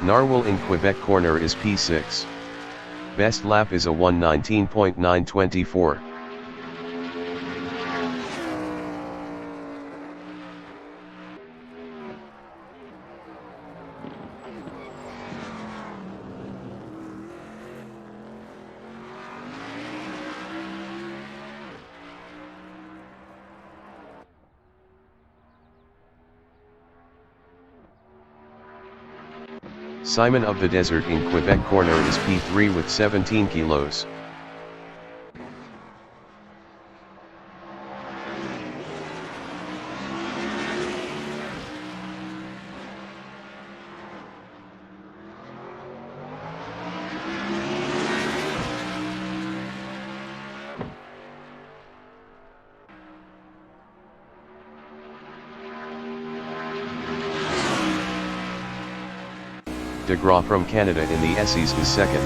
Narwhal in Quebec corner is P6. Best lap is a 1:19.924. Simon of the Desert in Quebec corner is P3 with 17 kilos. DeGraw from Canada in the Essies is second.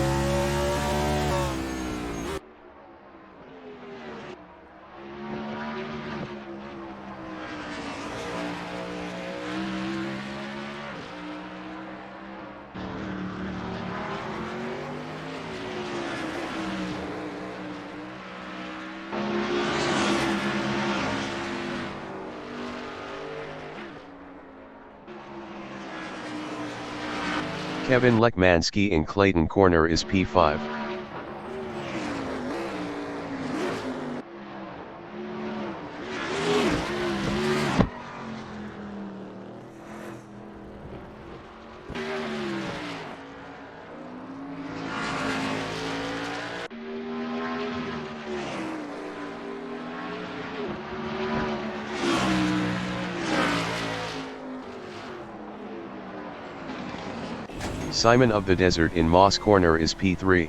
Kevin Lekmanski in Clayton corner is P5. Simon of the Desert in Moss corner is P3.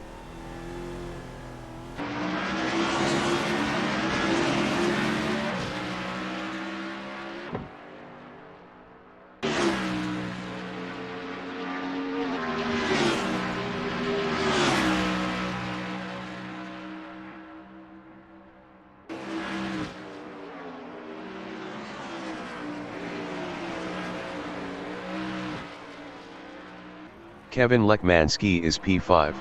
Kevin Lekmanski is P5.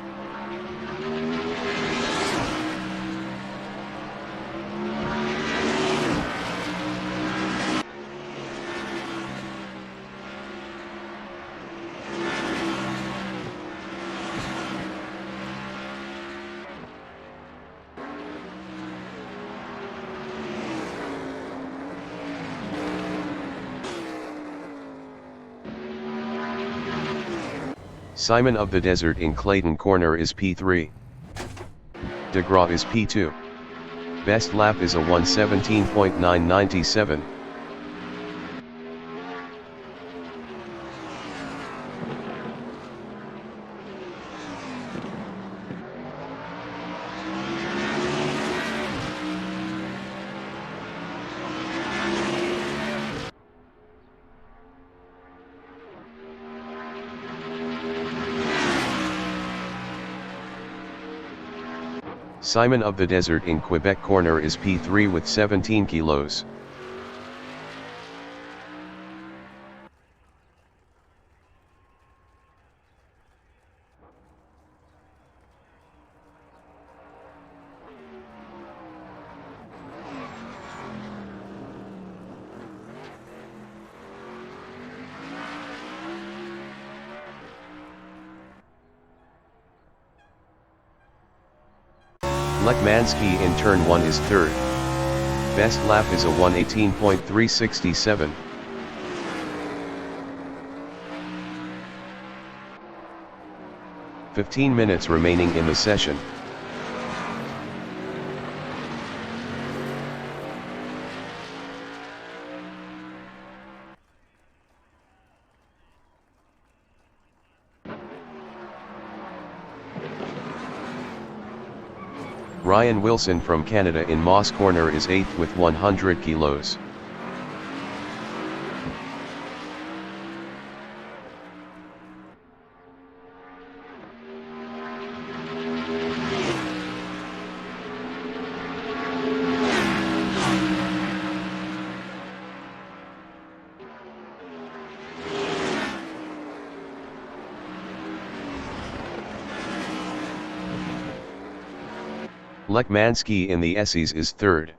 Simon of the Desert in Clayton corner is P3. DeGraw is P2. Best lap is a 1:17.997. Simon of the Desert in Quebec corner is P3 with 17 kilos. Lekmanski in turn 1 is third. Best lap is a 1:18.367. "15 minutes remaining in the session. Ryan Wilson from Canada in Moss corner is 8th with 100 kilos. Lekmanski in the Essies is third.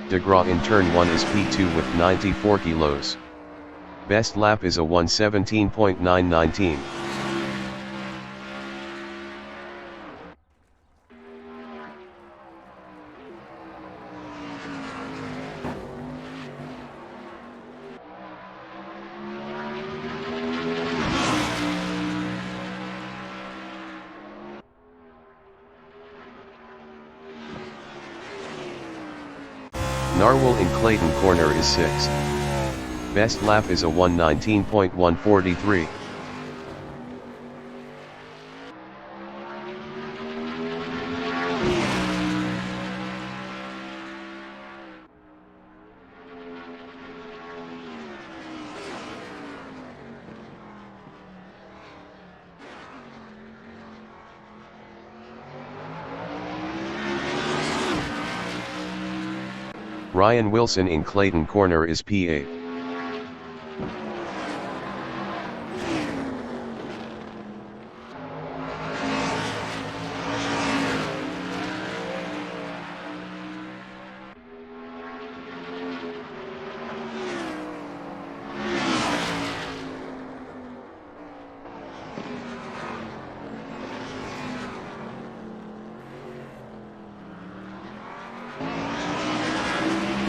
DeGraw in turn 1 is P2 with 94 kilos. Best lap is a 1:17.919. Narwhal in Clayton Corner is 6th. Best lap is a 1:19.143. Ryan Wilson in Clayton Corner is P8.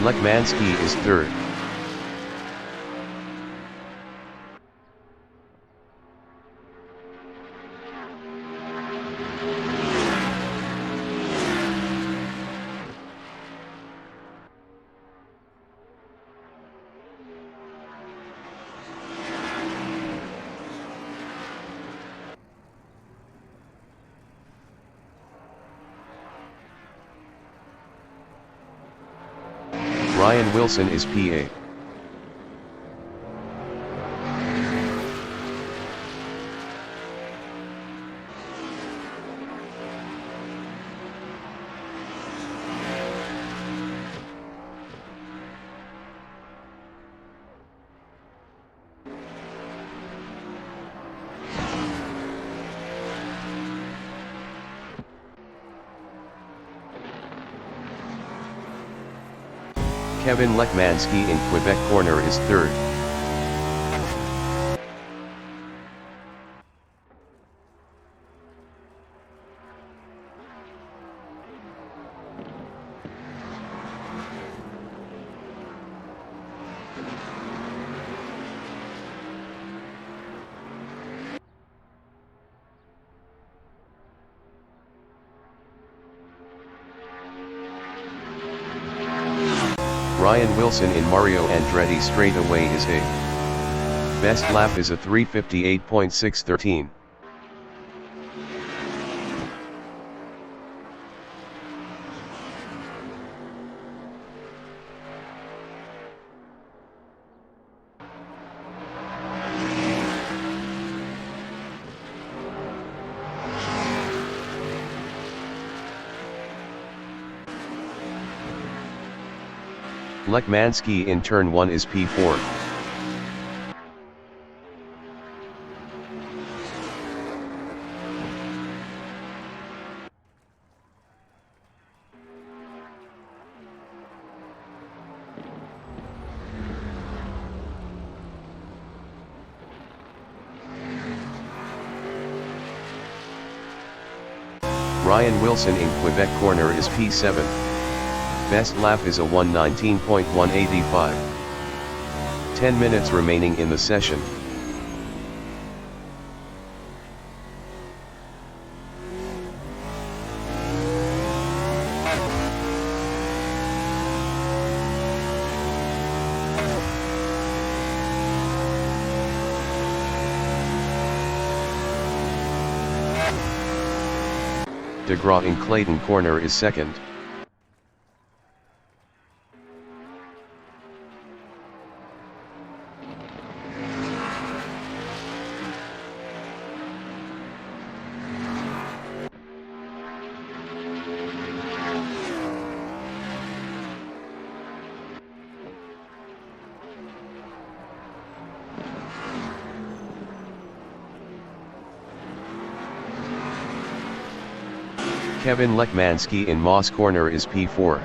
Lekmanski is third. Ryan Wilson is P8. Kevin Lekmanski in Quebec Corner is third. Ryan Wilson in Mario Andretti straightaway is 8th. Best lap is a 3:58.613. Lekmanski in turn 1 is P4. Ryan Wilson in Quebec Corner is P7. Best lap is a 1:19.185. 10 minutes remaining in the session. DeGraw in Clayton Corner is second. Kevin Lekmanski in Moss corner is P4.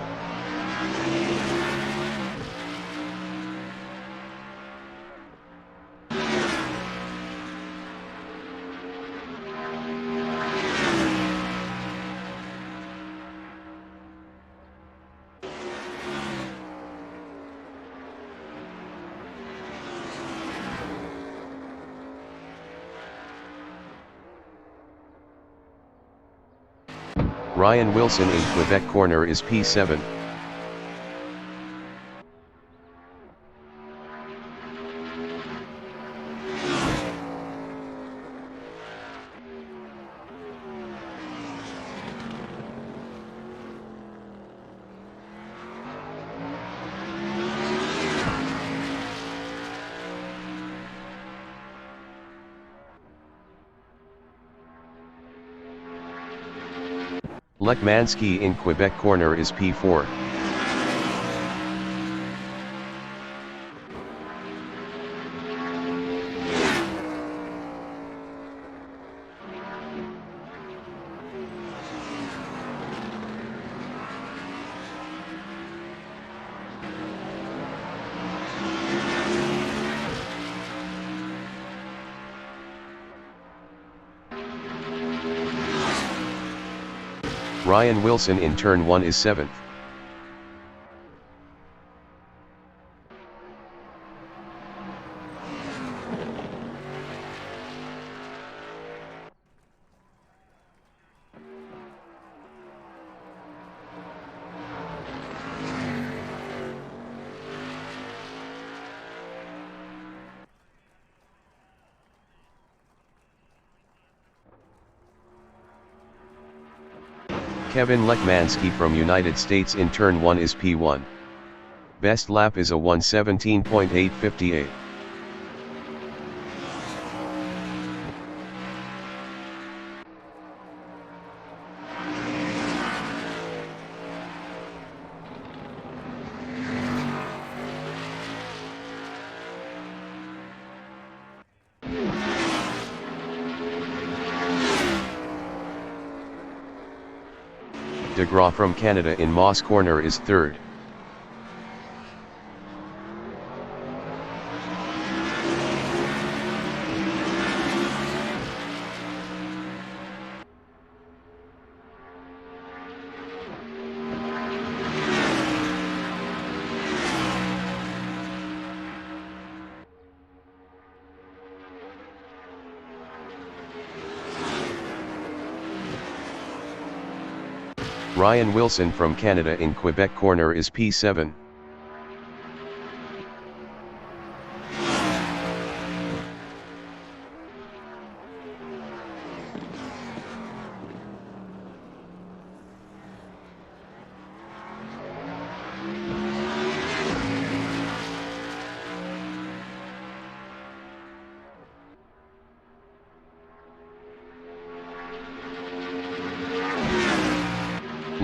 Ryan Wilson in Quebec corner is P7. Lekmanski in Quebec corner is P4. Ryan Wilson in turn 1 is 7th. Kevin Lekmanski from United States in turn 1 is P1. Best lap is a 1:17.858. DeGraw from Canada in Moss corner is 3rd. Ryan Wilson from Canada in Quebec corner is P7.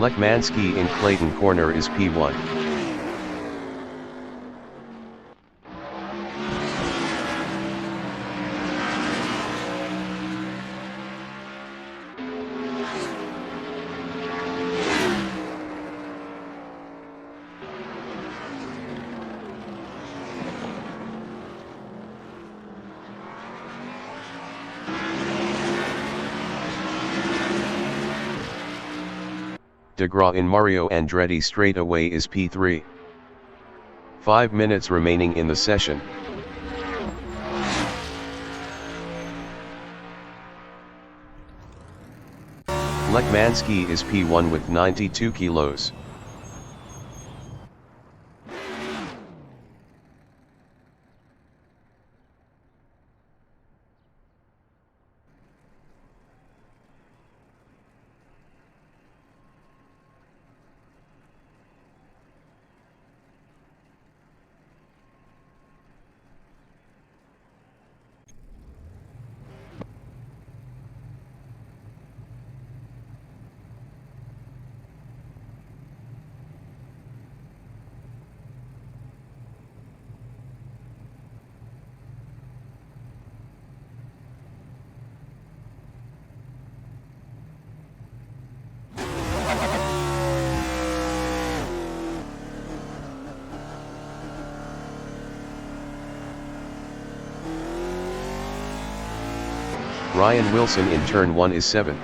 Lekmanski in Clayton corner is P1. DeGraw in Mario Andretti straightaway is P3. 5 minutes remaining in the session. Lekmanski is P1 with 92 kilos. Ryan Wilson in turn 1 is 7th.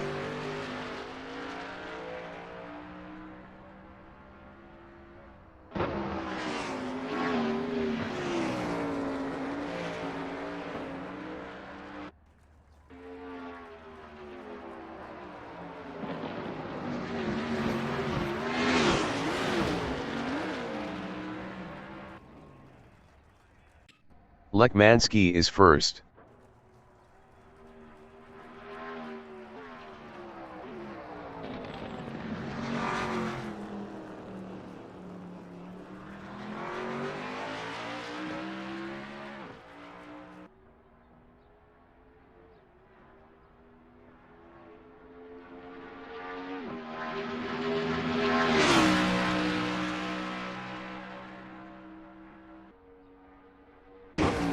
Lekmanski is first.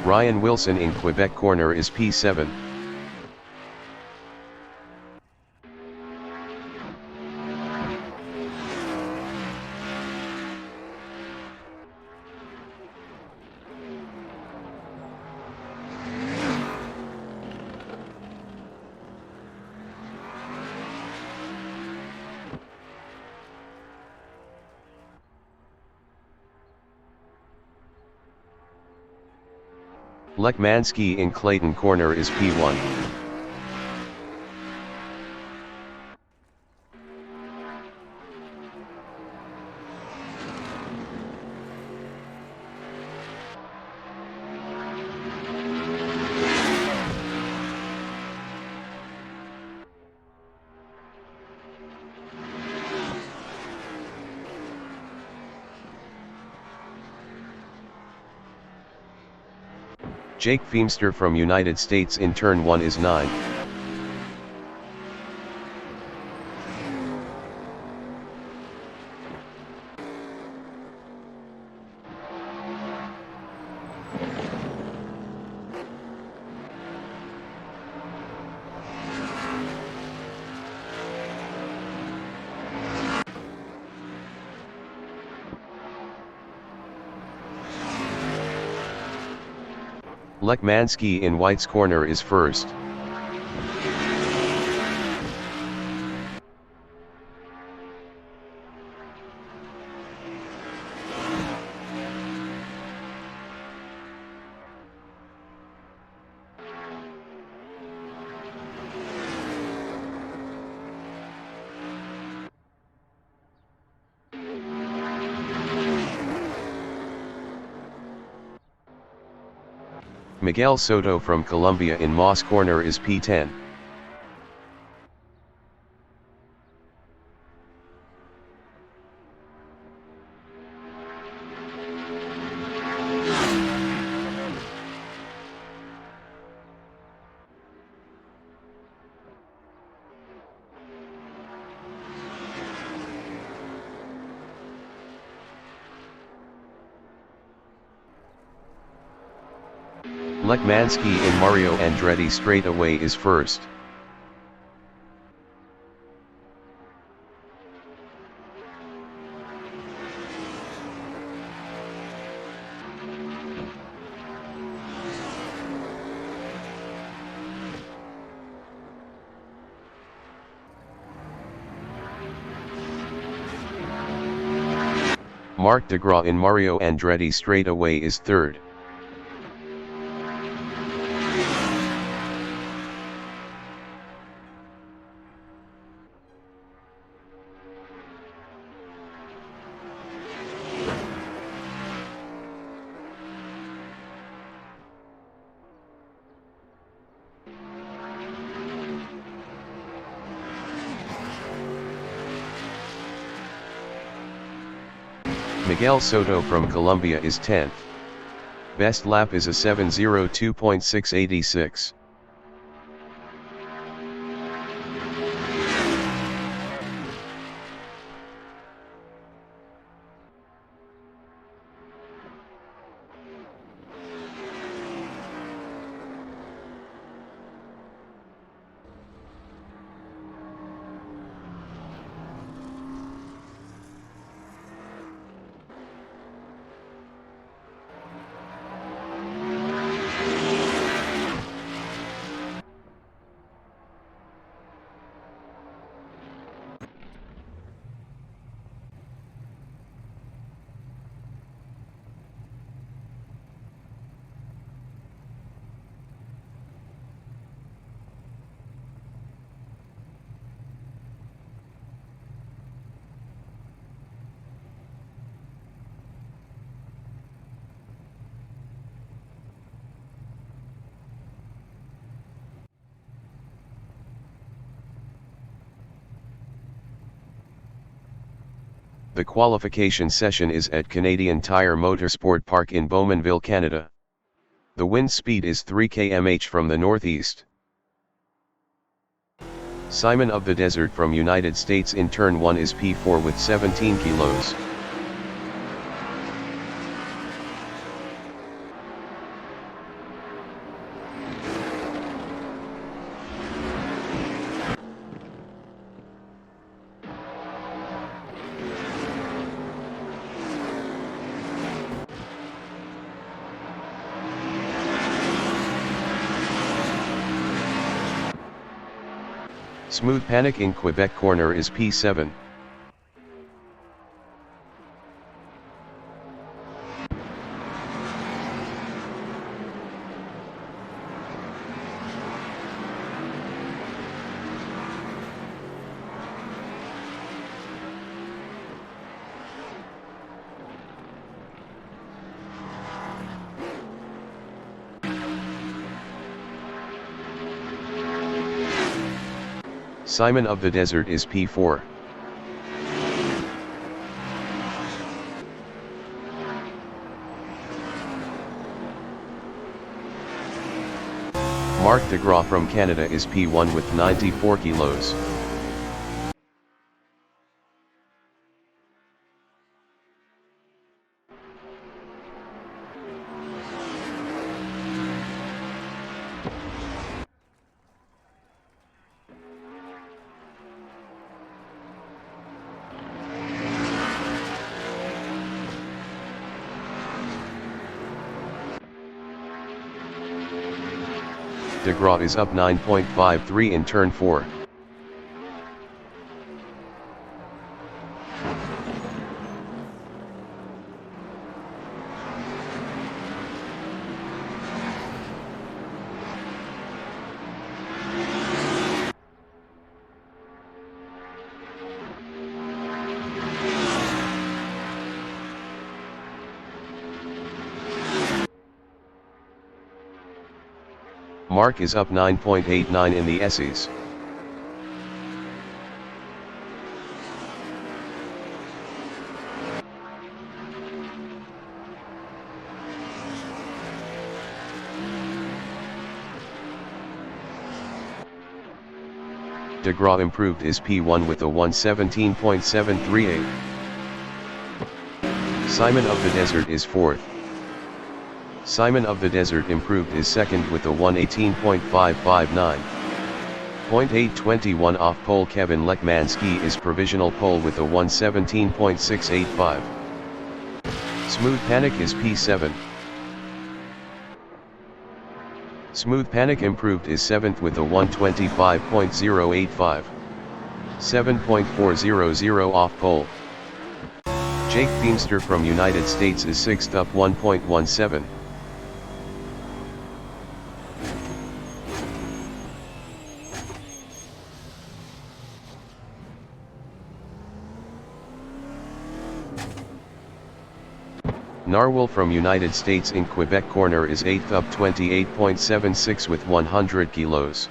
Ryan Wilson in Quebec corner is P7. Lekmanski in Clayton corner is P1. Jake Feemster from United States in turn 1 is 9. Lekmanski in White's corner is first. Miguel Soto from Colombia in Moss corner is P10. Lekmanski in Mario Andretti straightaway is first. Mark DeGraw in Mario Andretti straightaway is third. Miguel Soto from Colombia is 10th. Best lap is a 7:02.686. The qualification session is at Canadian Tire Motorsport Park in Bowmanville, Canada. The wind speed is 3 km/h from the northeast. Simon of the Desert from United States in turn 1 is P4 with 17 kilos. Smooth Panic in Quebec corner is P7. Simon of the Desert is P4. Mark DeGraw from Canada is P1 with 94 kilos. DeGraw is up 9.53 in turn 4. Mark is up 9.89 in the Essies. DeGraw improved is P1 with a 117.738. Simon of the Desert is 4th. Simon of the Desert improved is 2nd with a 118.559. .821 off pole. Kevin Lekmanski is provisional pole with a 117.685. Smooth Panic is P7. Smooth Panic improved is 7th with a 125.085. 7.400 off pole. Jake Feemster from United States is 6th up 1.17. Narwhal from United States in Quebec corner is 8th up 28.76 with 100 kilos.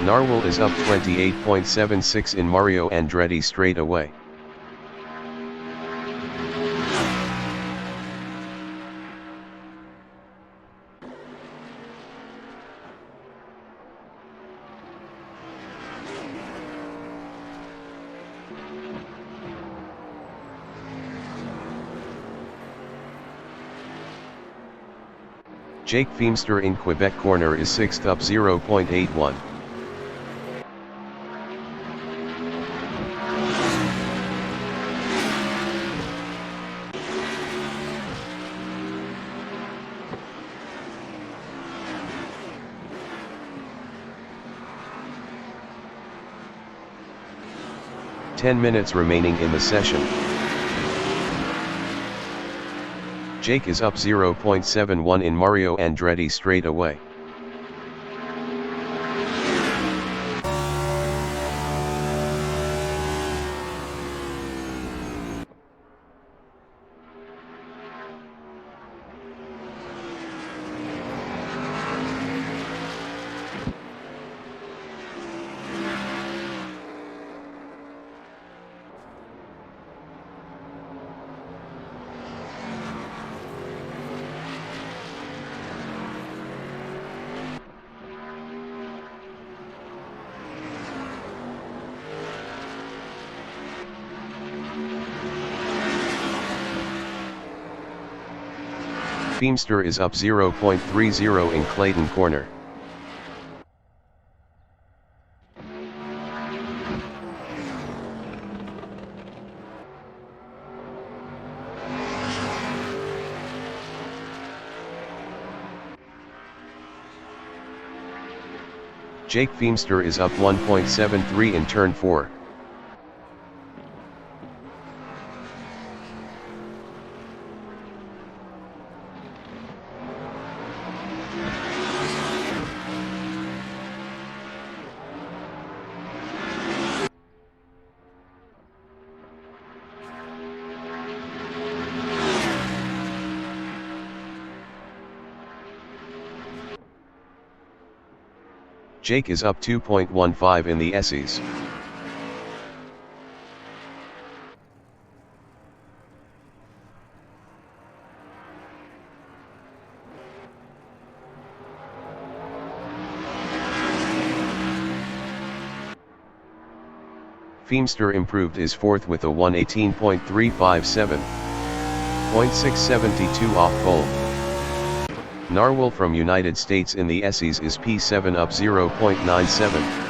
Narwhal is up 28.76 in Mario Andretti straightaway. Jake Feemster in Quebec corner is 6th up 0.81. Ten minutes remaining in the session. Jake is up 0.71 in Mario Andretti straightaway. Feemster is up 0.30 in Clayton corner. Jake Feemster is up 1.73 in turn 4. Jake is up 2.15 in the Essies. Feemster improved his fourth with a 118.357. 0.672 off pole. Narwhal from United States in the Essies is P7 up 0.97.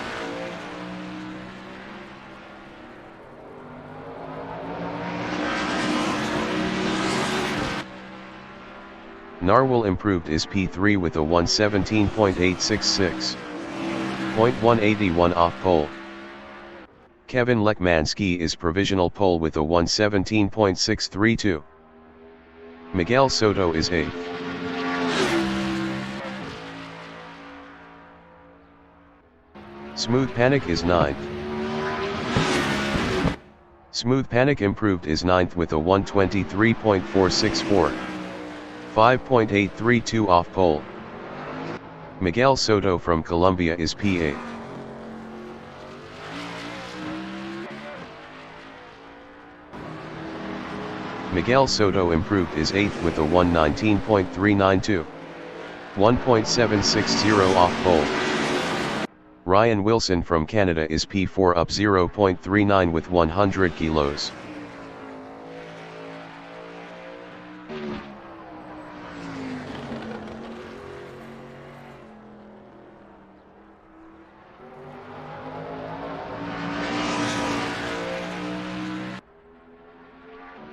Narwhal improved his P3 with a 117.866. 0.181 off pole. Kevin Lekmanski is provisional pole with a 117.632. Miguel Soto is 8th. Smooth Panic is 9th. Smooth Panic improved his 9th with a 123.464. 5.832 off pole. Miguel Soto from Colombia is P8. Miguel Soto improved his 8th with a 119.392. 1.760 off pole. Ryan Wilson from Canada is P4 up 0.39 with 100 kilos.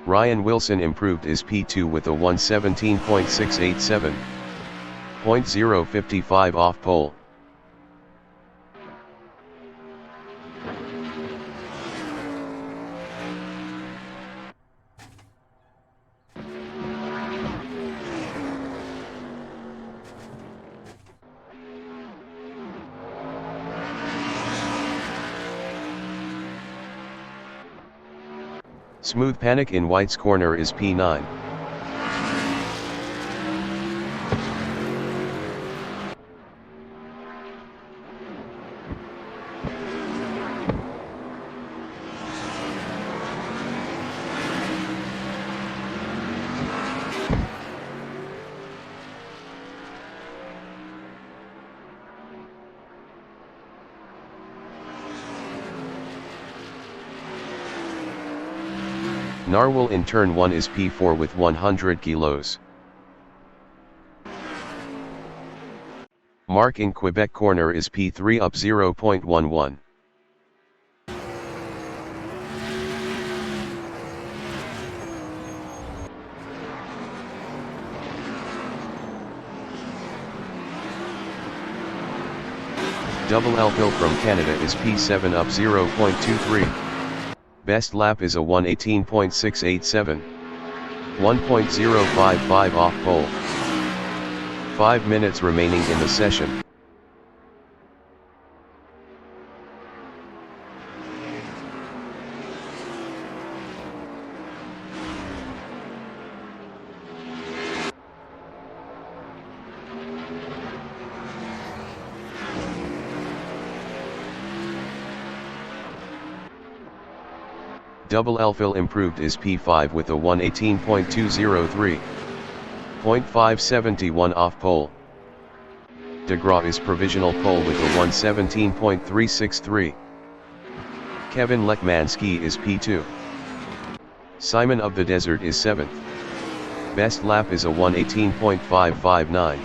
Ryan Wilson improved his P2 with a 117.687. 0.055 off pole. Smooth Panic in White's corner is P9. Narwhal in turn 1 is P4 with 100 kilos. Mark in Quebec corner is P3 up 0.11. Double Elko from Canada is P7 up 0.23. Best lap is a 118.687. 1.055 off pole. 5 minutes remaining in the session. Double L-fill improved is P5 with a 118.203. 0.571 off pole. DeGraw is provisional pole with a 117.363. Kevin Lekmanski is P2. Simon of the Desert is 7th. Best lap is a 118.559.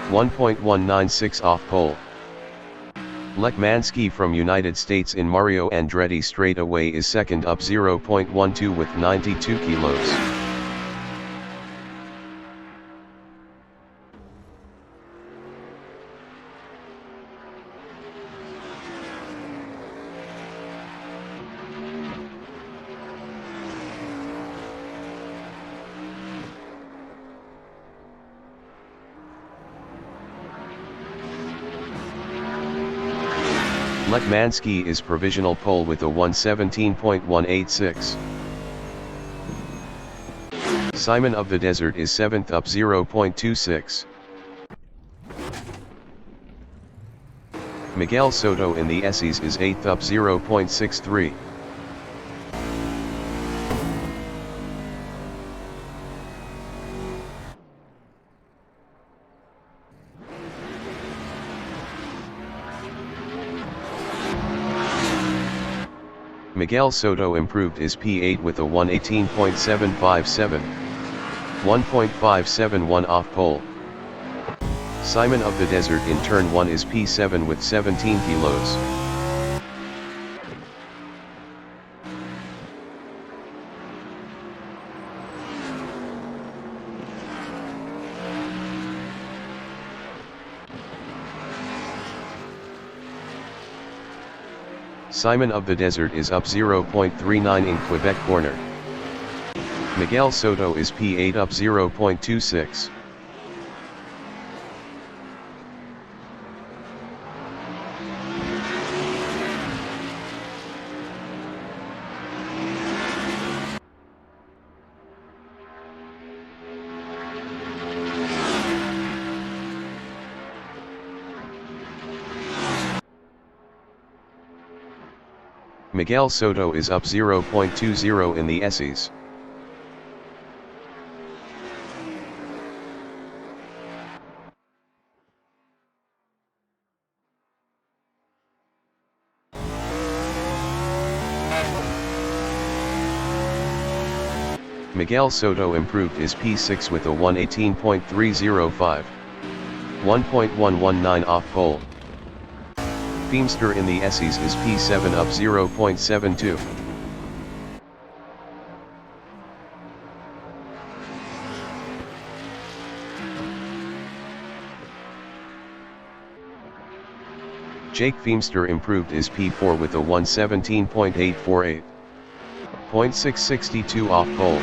1.196 off pole. Lekmanski from United States in Mario Andretti straightaway is second up 0.12 with 92 kilos. Lekmanski is provisional pole with a 117.186. Simon of the Desert is 7th up 0.26. Miguel Soto in the SEs is 8th up 0.63. Miguel Soto improved is P8 with a 118.757. 1.571 off pole. Simon of the Desert in turn 1 is P7 with 17 kilos. Simon of the Desert is up 0.39 in Quebec corner. Miguel Soto is P8 up 0.26. Miguel Soto is up 0.20 in the SEs. Miguel Soto improved is P6 with a 118.305. 1.119 off pole. Feemster in the SEs is P7 up 0.72. Jake Feemster improved is P4 with a 117.848. 0.662 off pole.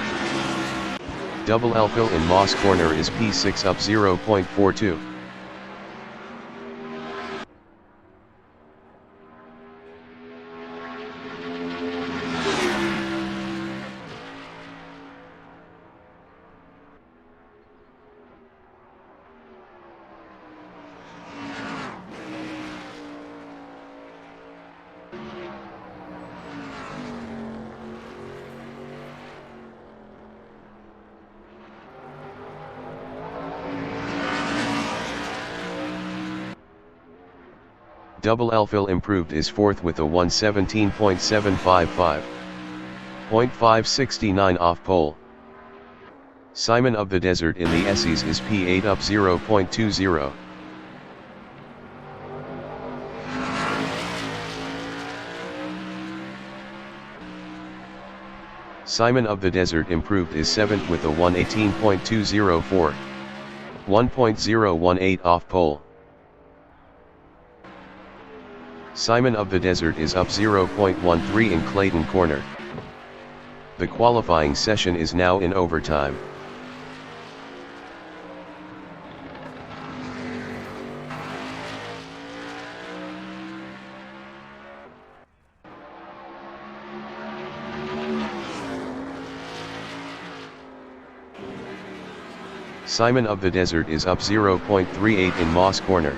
Double L-fill in Moss corner is P6 up 0.42. Double L-fill improved is 4th with a 117.755. 0.569 off pole. Simon of the Desert in the SEs is P8 up 0.20. Simon of the Desert improved is 7th with a 118.204. 1.018 off pole. Simon of the Desert is up 0.13 in Clayton corner. The qualifying session is now in overtime. Simon of the Desert is up 0.38 in Moss corner.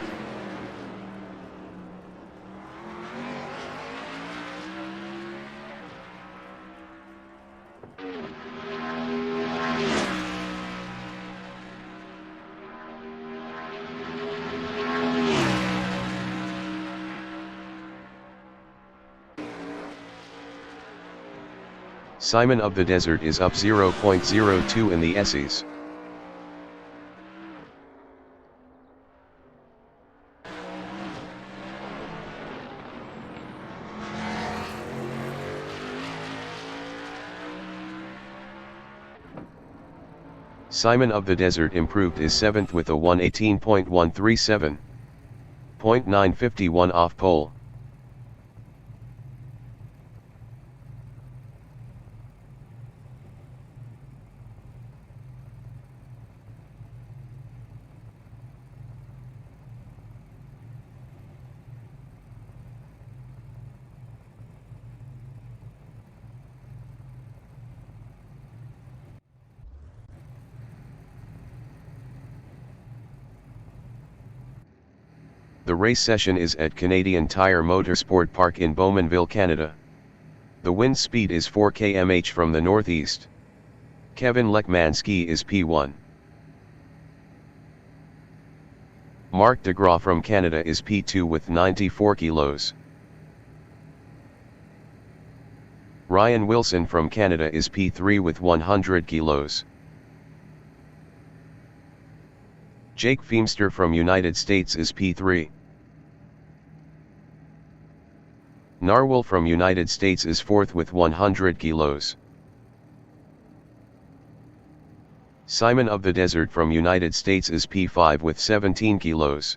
Simon of the Desert is up 0.02 in the Essies. Simon of the Desert improved is 7th with a 1:18.137. 0.951 off pole. The race session is at Canadian Tire Motorsport Park in Bowmanville, Canada. The wind speed is 4 km/h from the northeast. Kevin Lekmanski is P1. Mark DeGraw from Canada is P2 with 94 kilos. Ryan Wilson from Canada is P3 with 100 kilos. Jake Feemster from United States is P3. Narwhal from United States is 4th with 100 kilos. Simon of the Desert from United States is P5 with 17 kilos.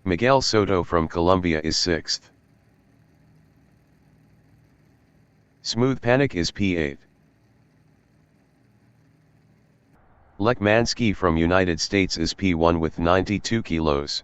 Miguel Soto from Colombia is 6th. Smooth Panic is P8. Lekmanski from United States is P1 with 92 kilos.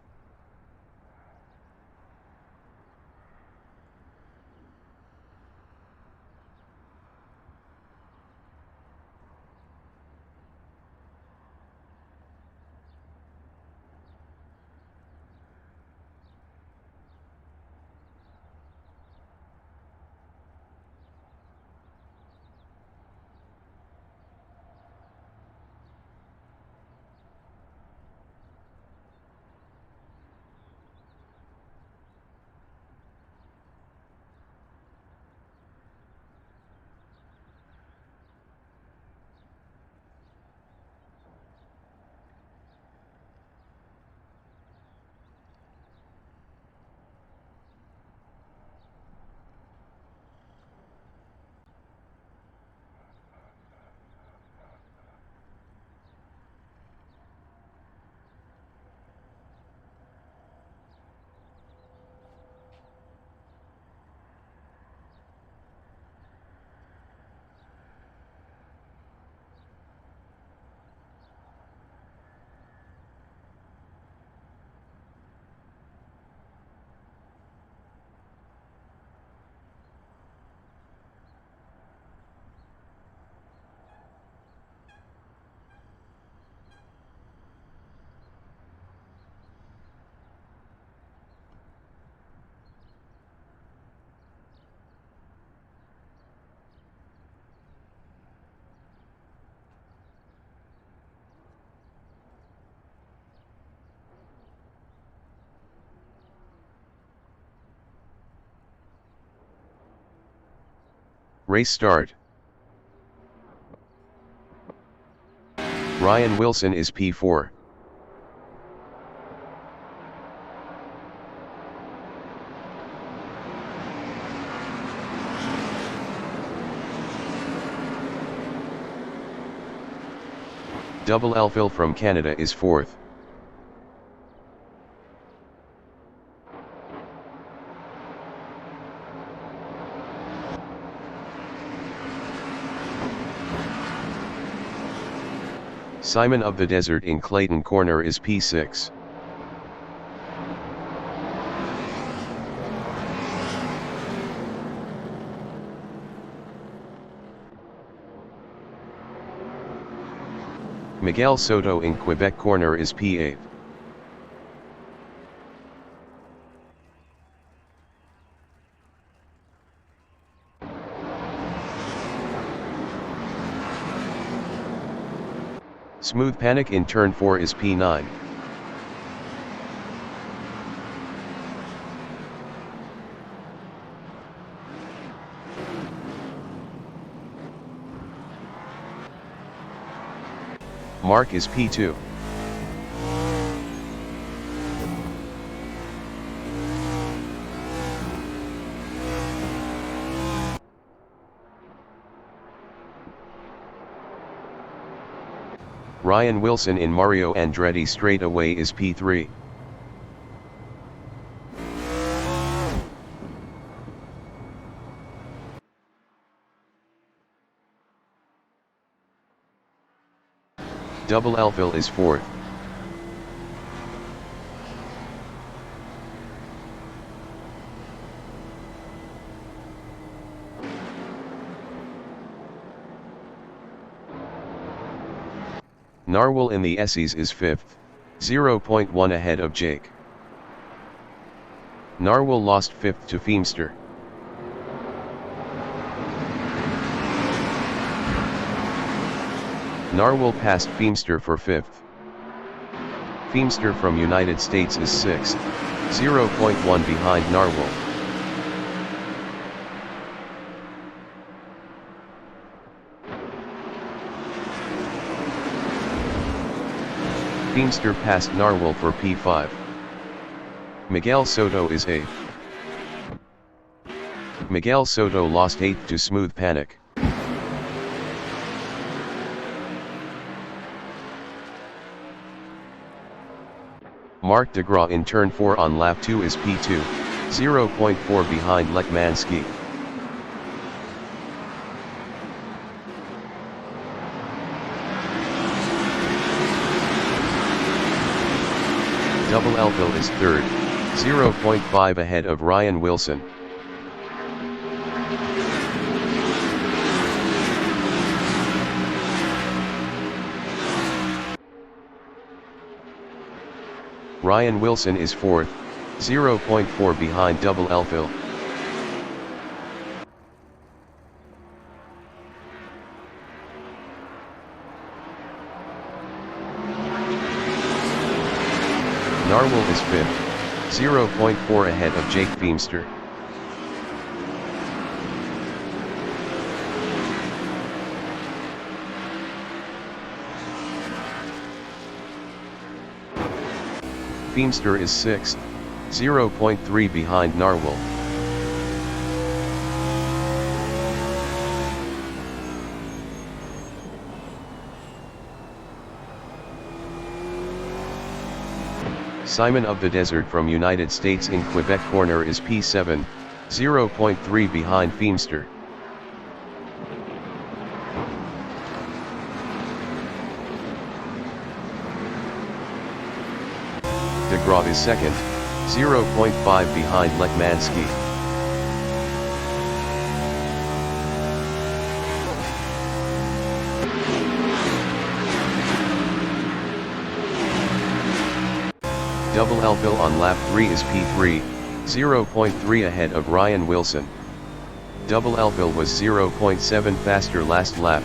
Race start. Ryan Wilson is P4. Double Elphil from Canada is 4th. Simon of the Desert in Clayton Corner is P6. Miguel Soto in Quebec Corner is P8. Smooth Panic in Turn 4 is P9. Mark is P2. Ryan Wilson in Mario Andretti straightaway is P3. Double Elphil is 4th. Narwhal in the Essies is 5th, 0.1 ahead of Jake. Narwhal lost 5th to Feemster. Narwhal passed Feemster for 5th. Feemster from United States is 6th, 0.1 behind Narwhal. Feemster passed Narwhal for P5. Miguel Soto is 8th. Miguel Soto lost 8th to Smooth Panic. Mark DeGraw in Turn 4 on lap 2 is P2, 0.4 behind Lekmanski. Double Elphil is 3rd, 0.5 ahead of Ryan Wilson. Ryan Wilson is 4th, 0.4 behind Double Elphil. Narwhal is 5th, 0.4 ahead of Jake Feemster. Feemster is 6th, 0.3 behind Narwhal. Simon of the Desert from United States in Quebec Corner is P7, 0.3 behind Feemster. DeGraw is 2nd, 0.5 behind Lekmanski. Double Elphil on lap 3 is P3, 0.3 ahead of Ryan Wilson. Double Elphil was 0.7 faster last lap.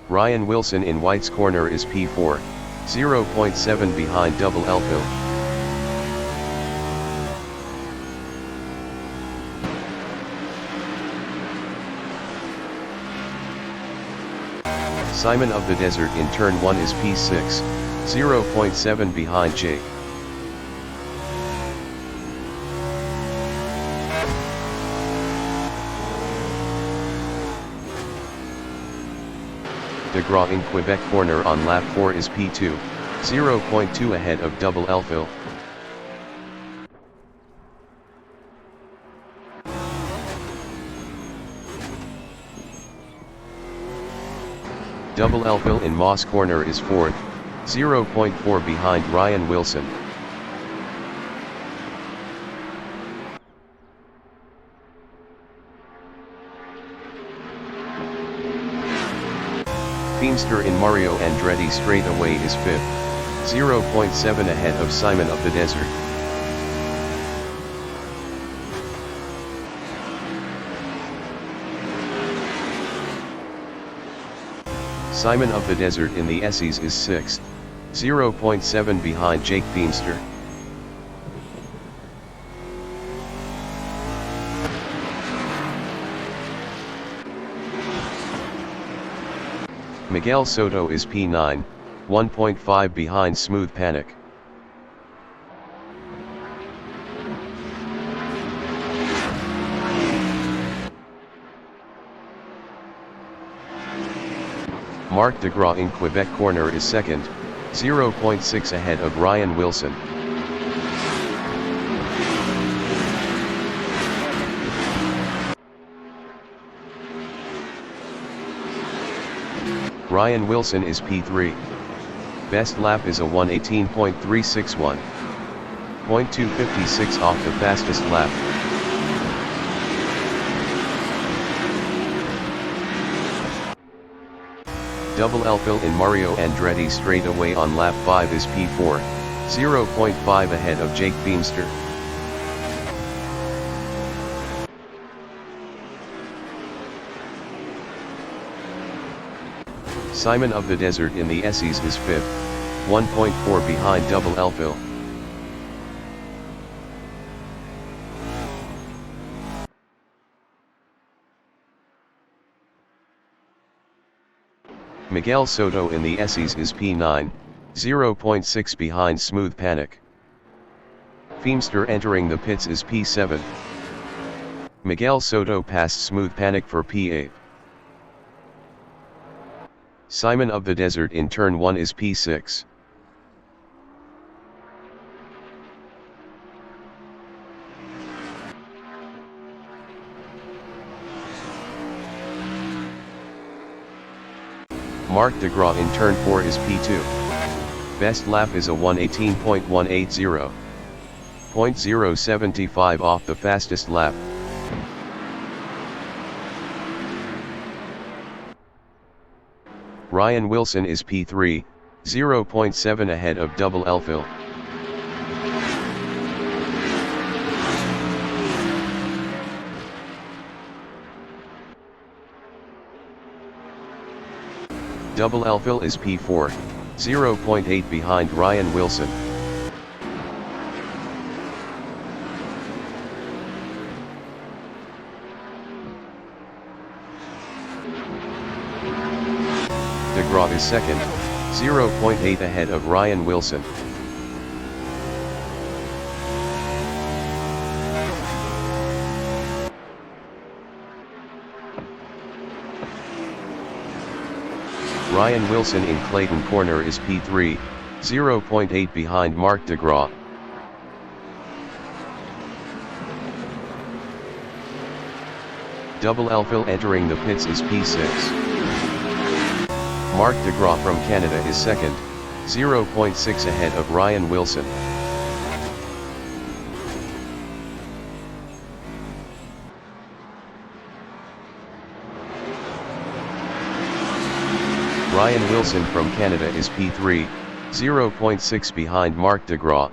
Ryan Wilson in White's Corner is P4, 0.7 behind Double Elphil. Simon of the Desert in Turn 1 is P6, 0.7 behind Jake. DeGraw in Quebec Corner on lap 4 is P2, 0.2 ahead of Double Elphil. Double Elfville in Moss Corner is 4th, 0.4 behind Ryan Wilson. Feimster in Mario Andretti straightaway is 5th, 0.7 ahead of Simon of the Desert. Simon of the Desert in the Essies is 6th, 0.7 behind Jake Feimster. Miguel Soto is P9, 1.5 behind Smooth Panic. Marc Degraw in Quebec Corner is 2nd, 0.6 ahead of Ryan Wilson. Ryan Wilson is P3. Best lap is a 1:18.361. 0.256 off the fastest lap. Double Elfville in Mario Andretti straightaway on lap 5 is P4, 0.5 ahead of Jake Feimster. Simon of the Desert in the Essies is 5th, 1.4 behind Double Elfville. Miguel Soto in the Essies is P9, 0.6 behind Smooth Panic. Feimster entering the pits is P7. Miguel Soto passed Smooth Panic for P8. Simon of the Desert in turn 1 is P6. Marc Degraw in turn 4 is P2. Best lap is a 1:18.180. 0.075 off the fastest lap. Ryan Wilson is P3, 0.7 ahead of Double Elfville. Double Elfville is P4, 0.8 behind Ryan Wilson. Degraw is 2nd, 0.8 ahead of Ryan Wilson. Ryan Wilson in Clayton Corner is P3, 0.8 behind Marc Degraw. Double Elfville entering the pits is P6. Marc Degraw from Canada is 2nd, 0.6 ahead of Ryan Wilson. Ryan Wilson from Canada is P3, 0.6 behind Marc Degraw.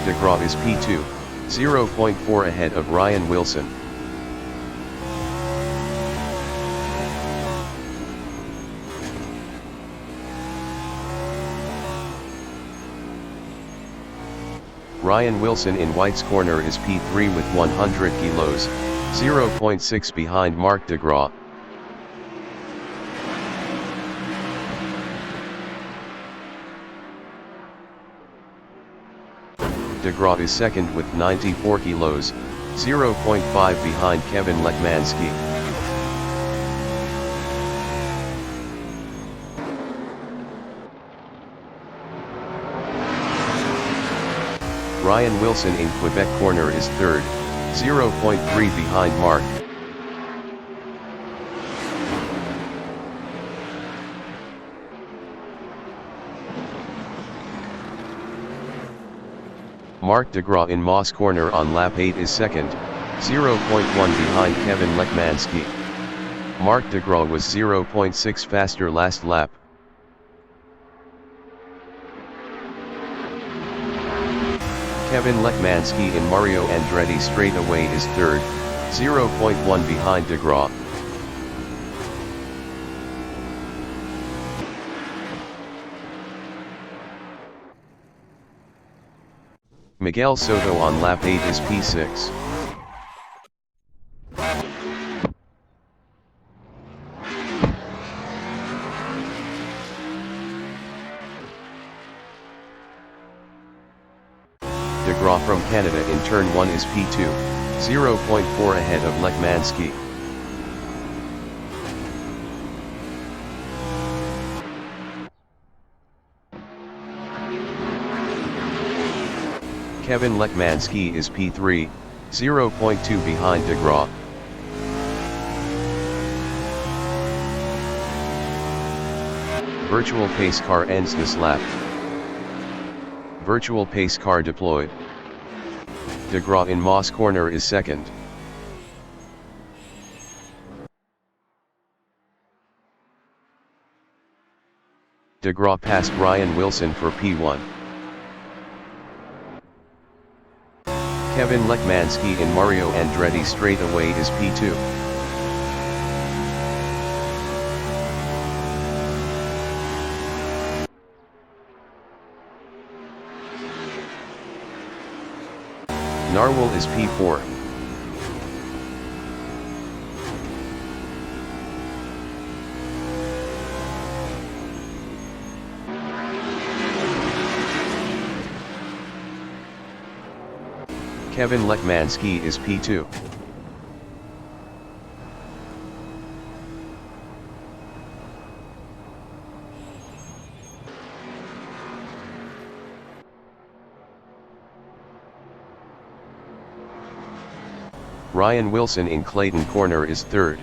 Degraw is P2, 0.4 ahead of Ryan Wilson. Ryan Wilson in White's Corner is P3 with 100 kilos, 0.6 behind Marc Degraw. Degraw is 2nd with 94 kilos, 0.5 behind Kevin Lekmanski. Ryan Wilson in Quebec corner is third, 0.3 behind Mark. Mark DeGraw in Moss corner on lap 8 is second, 0.1 behind Kevin Lekmanski. Mark DeGraw was 0.6 faster last lap. Kevin Lekmanski in Mario Andretti straightaway is third, 0.1 behind DeGraw. Miguel Soto on lap 8 is P6. DeGraw from Canada in turn 1 is P2, 0.4 ahead of Lekmanski. Kevin Lekmanski is P3, 0.2 behind DeGraw. Virtual pace car ends this lap. Virtual pace car deployed. DeGraw in Moss corner is second. DeGraw passed Ryan Wilson for P1. Kevin Lekmanski in Mario Andretti straightaway is P2. Narwhal is P4. Kevin Lekmanski is P2. Ryan Wilson in Clayton corner is third.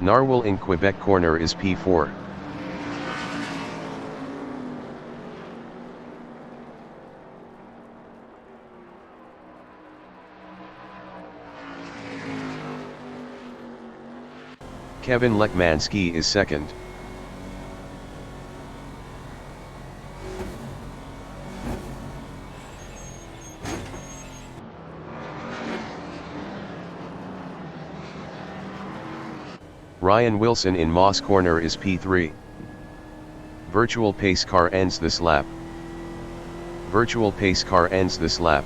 Narwhal in Quebec corner is P4. Kevin Lekmanski is second. Ryan Wilson in Moss corner is P3. Virtual pace car ends this lap. Virtual pace car ends this lap.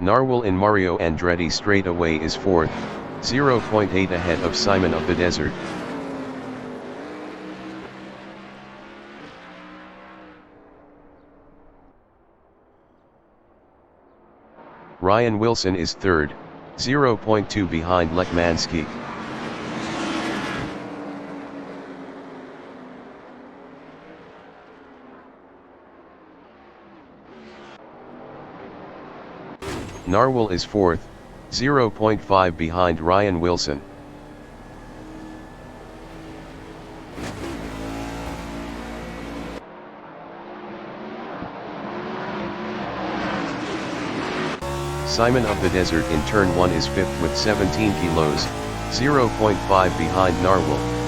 Narwhal in Mario Andretti straightaway is fourth, 0.8 ahead of Simon of the Desert. Ryan Wilson is third, 0.2 behind Lekmanski. Narwhal is fourth, 0.5 behind Ryan Wilson. Simon of the Desert in turn 1 is fifth with 17 kilos, 0.5 behind Narwhal.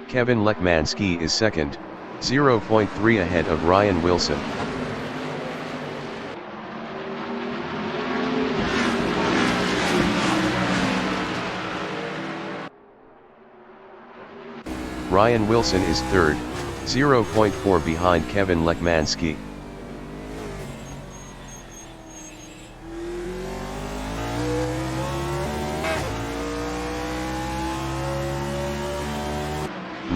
Kevin Lekmanski is second, 0.3 ahead of Ryan Wilson. Ryan Wilson is third, 0.4 behind Kevin Lekmanski.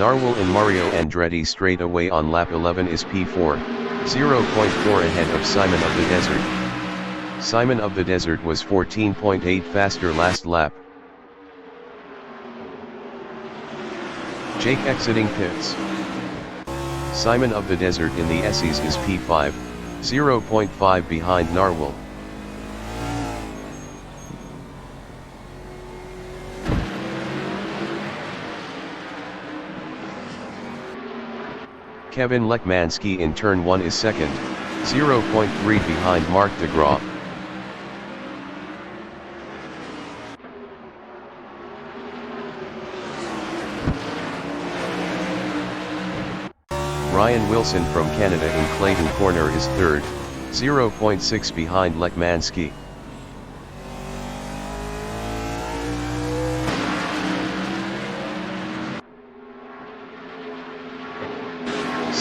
Narwhal in Mario Andretti straight away on lap 11 is P4, 0.4 ahead of Simon of the Desert. Simon of the Desert was 14.8 faster last lap. Jake exiting pits. Simon of the Desert in the SEs is P5, 0.5 behind Narwhal. Kevin Lekmanski in turn 1 is second, 0.3 behind Mark de Graaf. Ryan Wilson from Canada in Clayton Corner is third, 0.6 behind Lekmanski.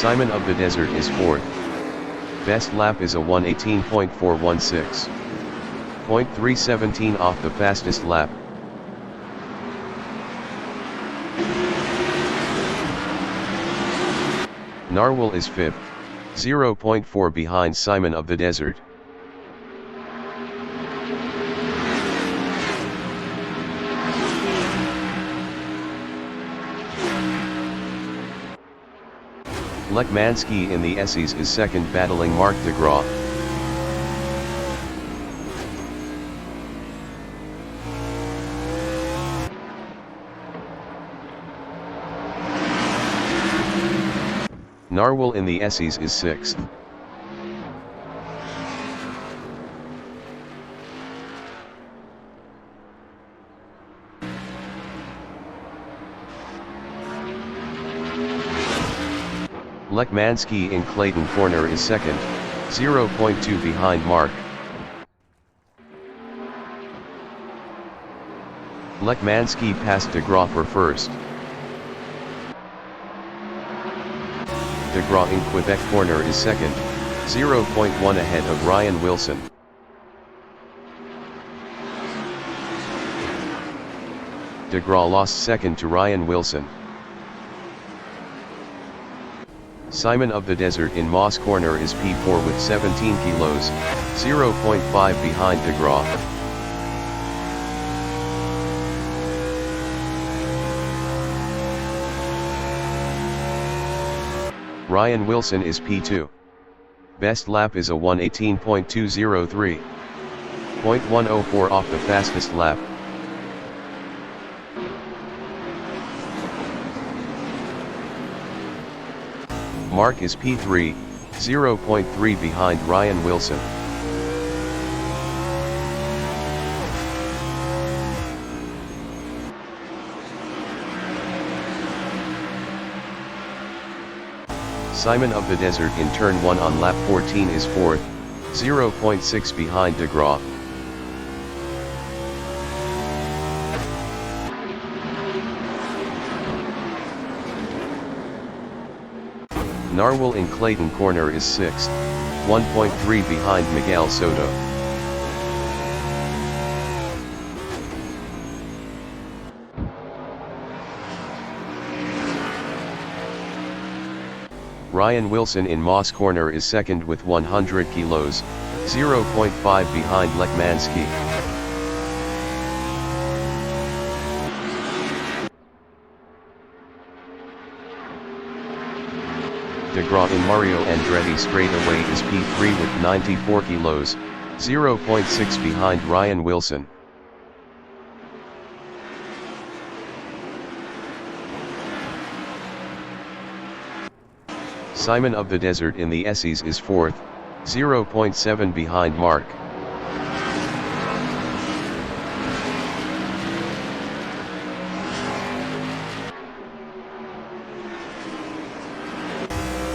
Simon of the Desert is fourth. Best lap is a 1:18.416. 0.317 off the fastest lap. Narwhal is fifth, 0.4 behind Simon of the Desert. Lekmanski in the SEs is second battling Mark de Graaf. Narwhal in the SEs is sixth. Lekmanski in Clayton Corner is second, 0.2 behind Mark. Lekmanski passed de Graaf for first. De Graaf in Quebec Corner is second, 0.1 ahead of Ryan Wilson. De Graaf lost second to Ryan Wilson. Simon of the Desert in Moss Corner is P4 with 17 kilos, 0.5 behind de Graaf. Ryan Wilson is P2. Best lap is a 1:18.203. 0.104 off the fastest lap. Mark is P3, 0.3 behind Ryan Wilson. Simon of the Desert in turn 1 on lap 14 is fourth, 0.6 behind de Graaf. Narwhal in Clayton Corner is sixth, 1.3 behind Miguel Soto. Ryan Wilson in Moss Corner is second with 100 kilos, 0.5 behind Lekmanski. De Graaf in Mario Andretti straightaway is P3 with 94 kilos, 0.6 behind Ryan Wilson. Simon of the Desert in the SEs is fourth, 0.7 behind Mark.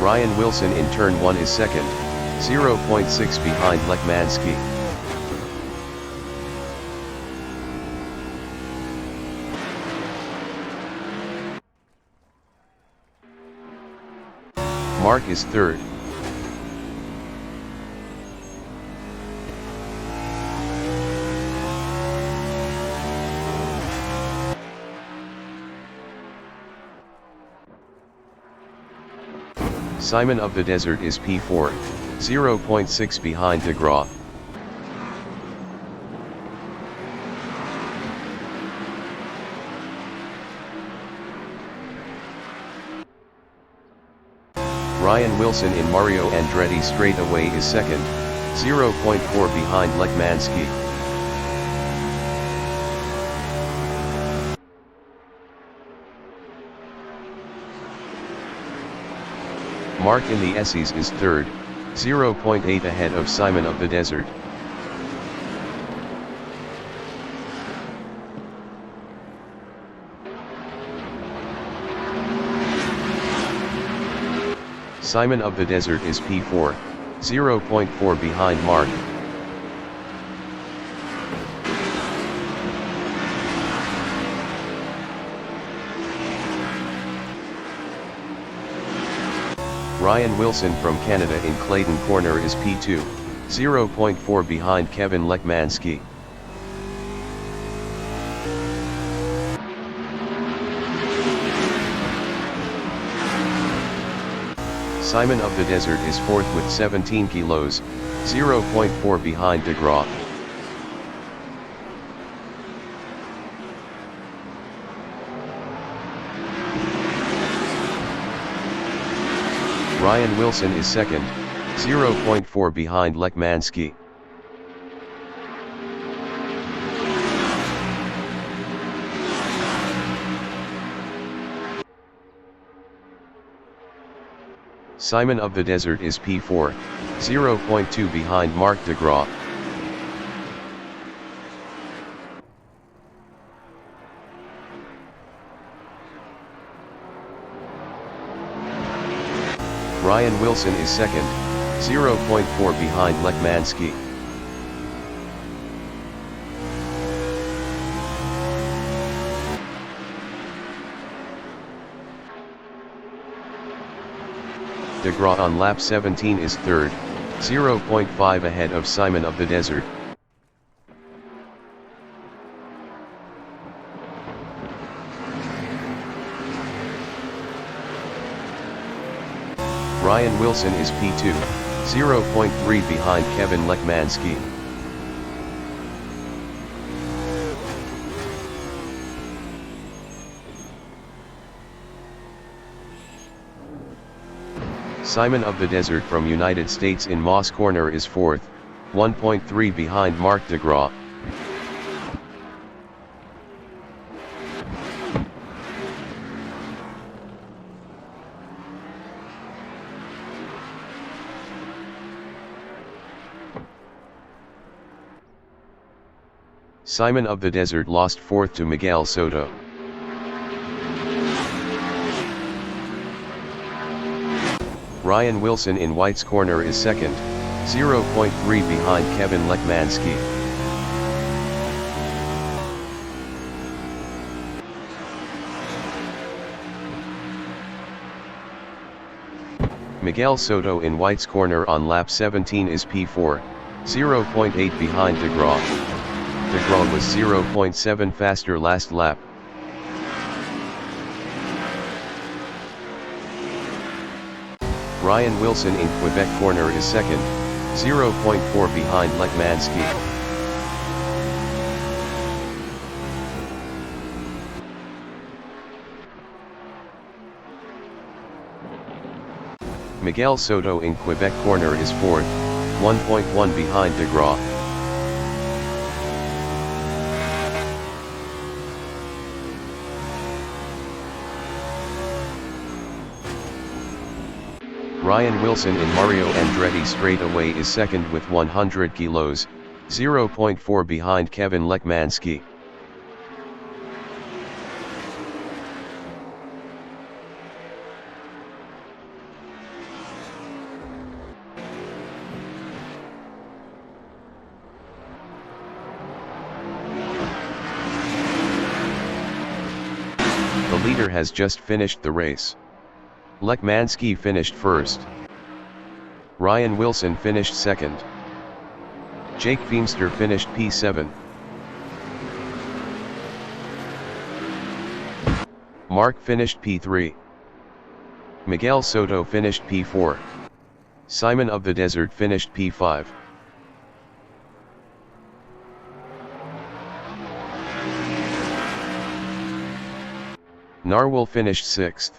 Ryan Wilson in turn 1 is second, 0.6 behind Lekmanski. Mark is third. Simon of the Desert is P4, 0.6 behind DeGraw. Ryan Wilson in Mario Andretti straightaway is second, 0.4 behind Lekmanski. Mark in the Essies is third, 0.8 ahead of Simon of the Desert. Simon of the Desert is P4, 0.4 behind Mark. Ryan Wilson from Canada in Clayton Corner is P2, 0.4 behind Kevin Lekmanski. Simon of the Desert is fourth with 17 kilos, 0.4 behind DeGraw. Ryan Wilson is second, 0.4 behind Lekmanski. Simon of the Desert is P4, 0.2 behind Mark DeGraw. Ryan Wilson is second, 0.4 behind Lekmanski. DeGraw on lap 17 is third, 0.5 ahead of Simon of the Desert. Ryan Wilson is P2, 0.3 behind Kevin Lekmanski. Simon of the Desert from United States in Moss Corner is fourth, 1.3 behind Mark DeGraw. Simon of the Desert lost fourth to Miguel Soto. Ryan Wilson in White's Corner is second, 0.3 behind Kevin Lekmanski. Miguel Soto in White's Corner on lap 17 is P4, 0.8 behind DeGraw. DeGraw was 0.7 faster last lap. Ryan Wilson in Quebec Corner is second, 0.4 behind Lekmanski. Miguel Soto in Quebec Corner is fourth, 1.1 behind DeGraw. Ryan Wilson in Mario Andretti straightaway is second with 100 kilos, 0.4 behind Kevin Lekmanski. The leader has just finished the race. Lekmanski finished first. Ryan Wilson finished second. Jake Feemster finished P7. Mark finished P3. Miguel Soto finished P4. Simon of the Desert finished P5. Narwhal finished 6th.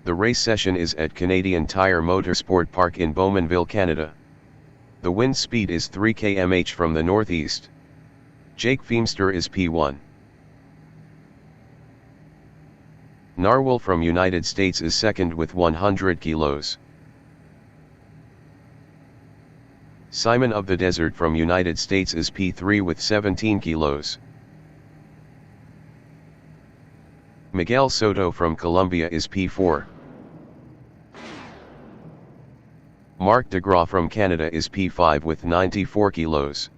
The race session is at Canadian Tire Motorsport Park in Bowmanville, Canada. The wind speed is 3 km/h from the northeast. Jake Feemster is P1. Narwhal from United States is second with 100 kilos. Simon of the Desert from United States is P3 with 17 kilos. Miguel Soto from Colombia is P4. Marc DeGraw from Canada is P5 with 94 kilos.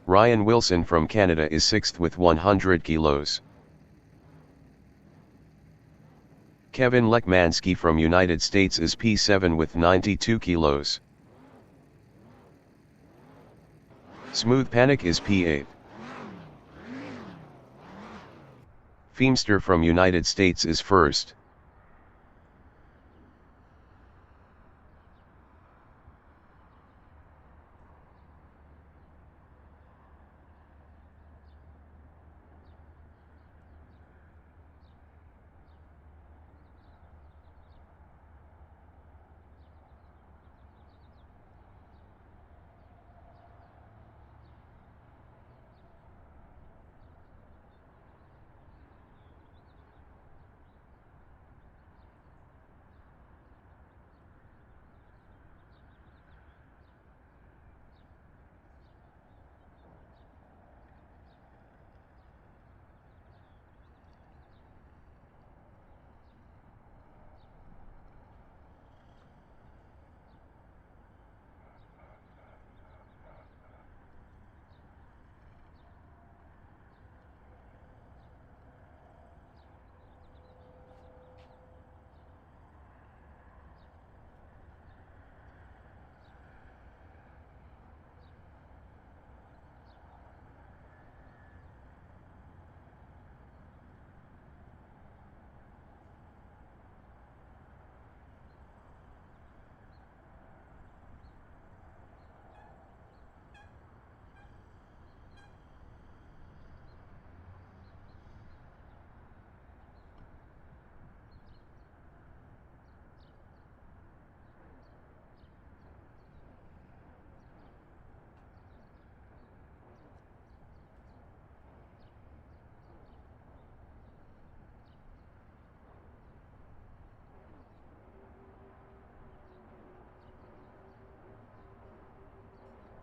Ryan Wilson from Canada is 6th with 100 kilos. Kevin Lekmanski from United States is P7 with 92 kilos. Smooth Panic is P8. Feemster from United States is first.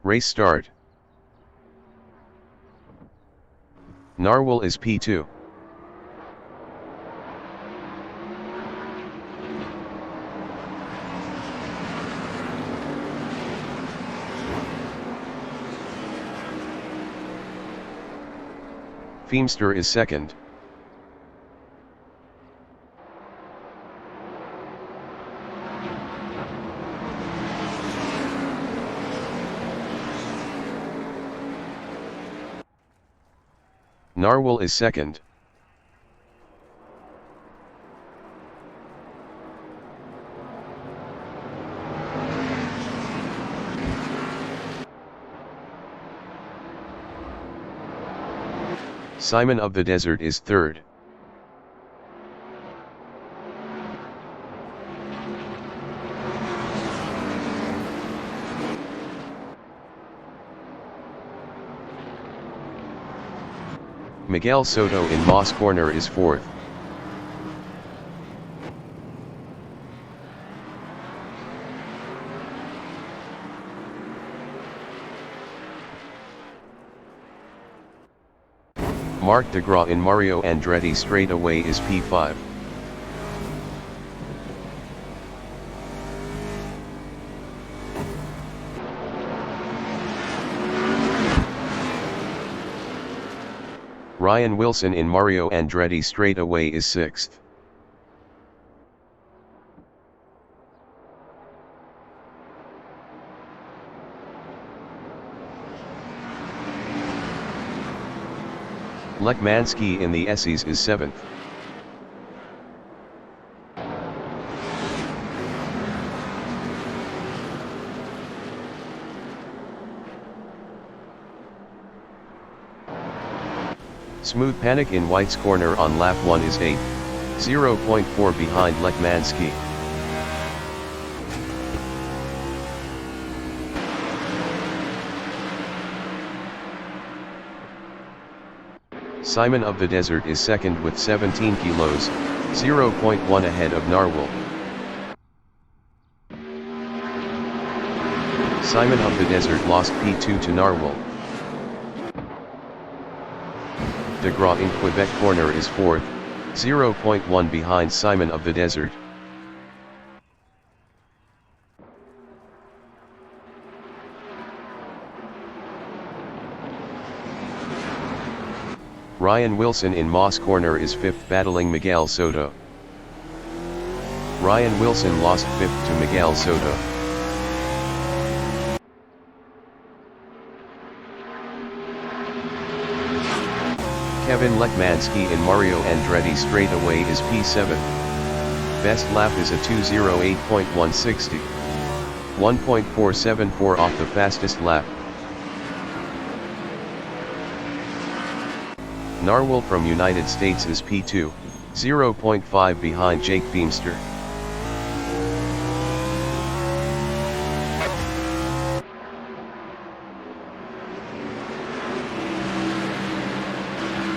Race start. Narwhal is P2. Feimster is second. Narwhal is second. Simon of the Desert is third. Miguel Soto in Moss Corner is fourth. Marc DeGraw in Mario Andretti straightaway is P5. Ryan Wilson in Mario Andretti straightaway is sixth. Lekmanski in the Essies is seventh. Smooth Panic in White's Corner on lap 1 is 8th, 0.4 behind Lekmanski. Simon of the Desert is second with 17 kilos, 0.1 ahead of Narwhal. Simon of the Desert lost P2 to Narwhal. DeGraw in Quebec Corner is fourth, 0.1 behind Simon of the Desert. Ryan Wilson in Moss Corner is fifth, battling Miguel Soto. Ryan Wilson lost fifth to Miguel Soto. Kevin Lekmanski in Mario Andretti straightaway is P7. Best lap is a 2:08.160. 1.474 off the fastest lap. Narwhal from United States is P2, 0.5 behind Jake Feimster.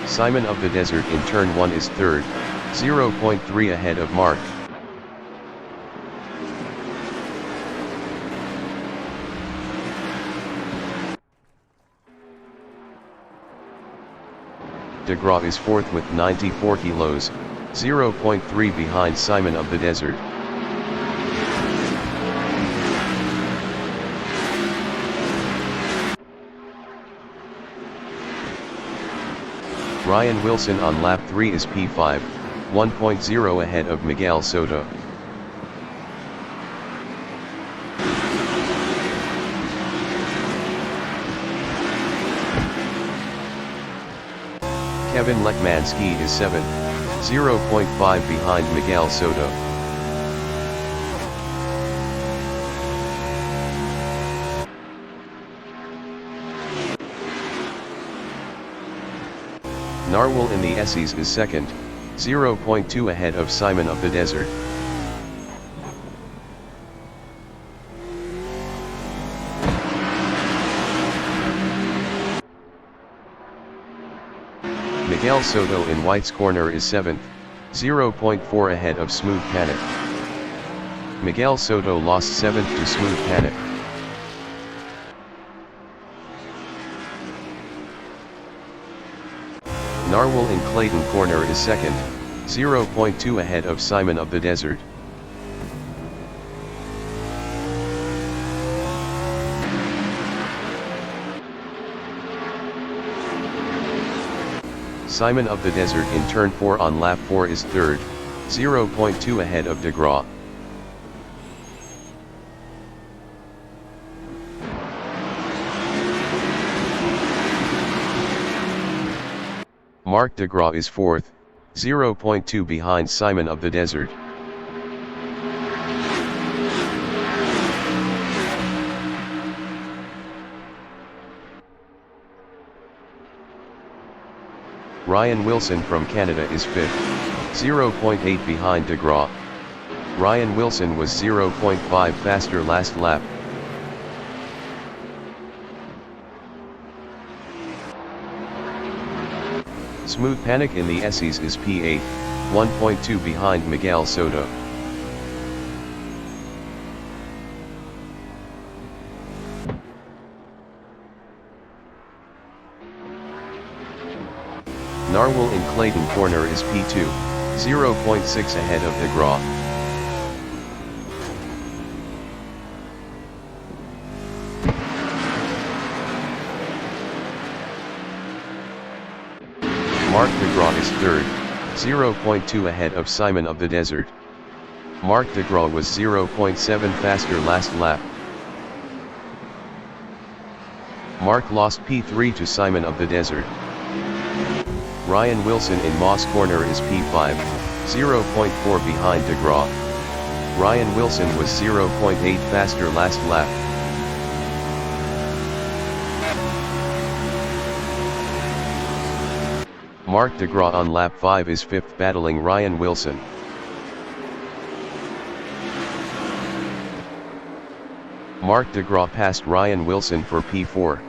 Simon of the Desert in turn 1 is third, 0.3 ahead of Marc. DeGraw is fourth with 94 kilos, 0.3 behind Simon of the Desert. Ryan Wilson on lap 3 is P5, 1.0 ahead of Miguel Soto. Kevin Lekmanski is 7th, 0.5 behind Miguel Soto. Narwhal in the Essies is second, 0.2 ahead of Simon of the Desert. Miguel Soto in White's Corner is 7th, 0.4 ahead of Smooth Panic. Miguel Soto lost 7th to Smooth Panic. Narwhal in Clayton Corner is second, 0.2 ahead of Simon of the Desert. Simon of the Desert in turn 4 on lap 4 is third, 0.2 ahead of DeGraw. Mark DeGraw is fourth, 0.2 behind Simon of the Desert. Ryan Wilson from Canada is fifth, 0.8 behind DeGraw. Ryan Wilson was 0.5 faster last lap. Smooth Panic in the Essies is P8, 1.2 behind Miguel Soto. Narwhal in Clayton Corner is P2, 0.6 ahead of DeGraw. Mark DeGraw is third, 0.2 ahead of Simon of the Desert. Mark DeGraw was 0.7 faster last lap. Mark lost P3 to Simon of the Desert. Ryan Wilson in Moss Corner is P5, 0.4 behind DeGraw. Ryan Wilson was 0.8 faster last lap. Mark DeGraw on lap 5 is fifth, battling Ryan Wilson. Mark DeGraw passed Ryan Wilson for P4.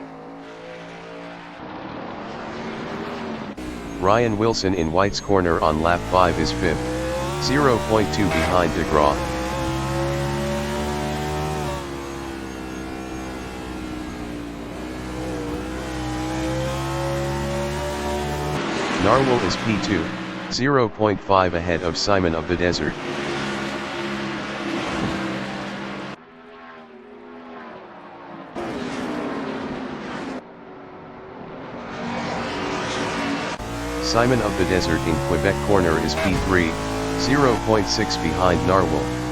Ryan Wilson in White's Corner on lap 5 is fifth, 0.2 behind DeGraw. Narwhal is P2, 0.5 ahead of Simon of the Desert. Simon of the Desert in Quebec Corner is P3, 0.6 behind Narwhal.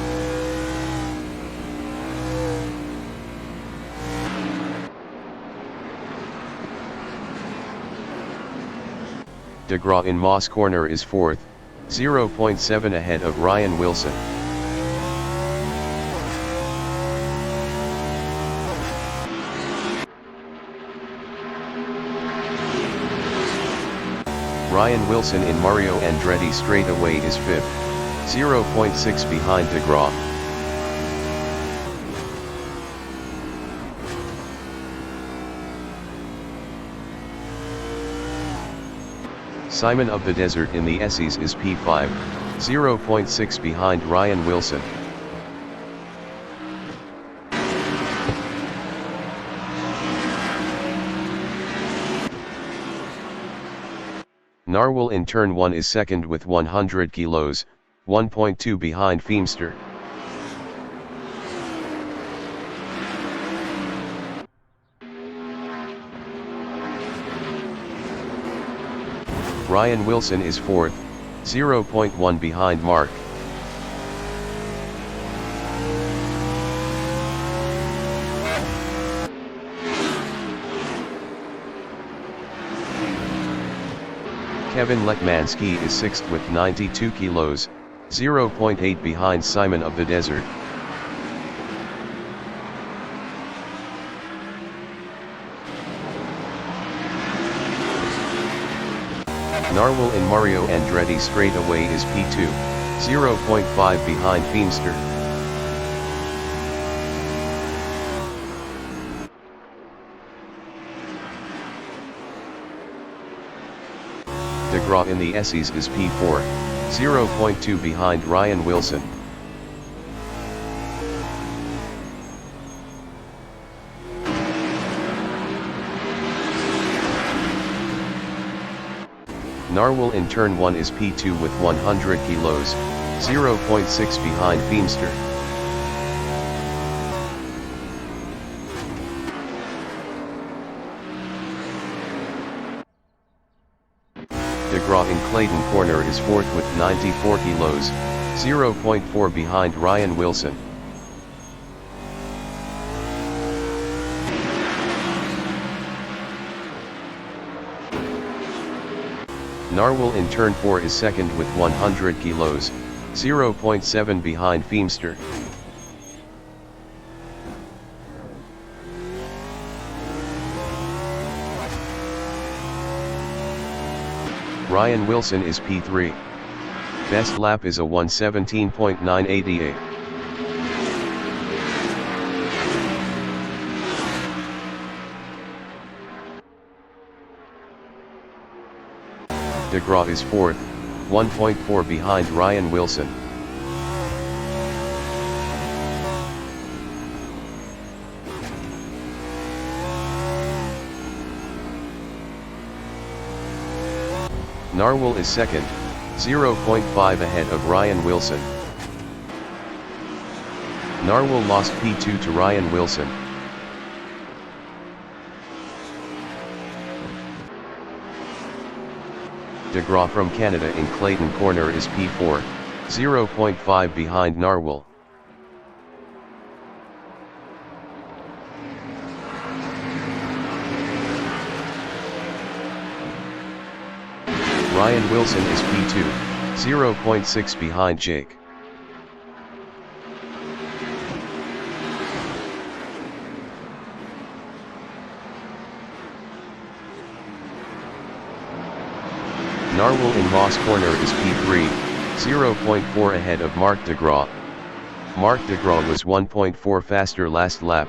DeGraw in Moss Corner is fourth, 0.7 ahead of Ryan Wilson. Ryan Wilson in Mario Andretti straightaway is fifth, 0.6 behind DeGraw. Simon of the Desert in the Essies is P5, 0.6 behind Ryan Wilson. Narwhal in turn 1 is second with 100 kilos, 1.2 behind Feemster. Ryan Wilson is fourth, 0.1 behind Mark. Kevin Lekmanski is sixth with 92 kilos, 0.8 behind Simon of the Desert. Narwhal in Mario Andretti straightaway is P2, 0.5 behind Feemster. DeGraw in the Essies is P4, 0.2 behind Ryan Wilson. Narwhal in turn 1 is P2 with 100 kilos, 0.6 behind Feimster. DeGraw in Clayton corner is 4th with 94 kilos, 0.4 behind Ryan Wilson. Narwhal in turn 4 is 2nd with 100 kilos, 0.7 behind Feimster. Ryan Wilson is P3. Best lap is a 1:17.988. DeGraw is 4th, 1.4 behind Ryan Wilson. Narwhal is 2nd, 0.5 ahead of Ryan Wilson. Narwhal lost P2 to Ryan Wilson. DeGraw from Canada in Clayton corner is P4, 0.5 behind Narwhal. Ryan Wilson is P2, 0.6 behind Jake. Narwhal in Moss corner is P3, 0.4 ahead of Mark DeGraw. Mark DeGraw was 1.4 faster last lap.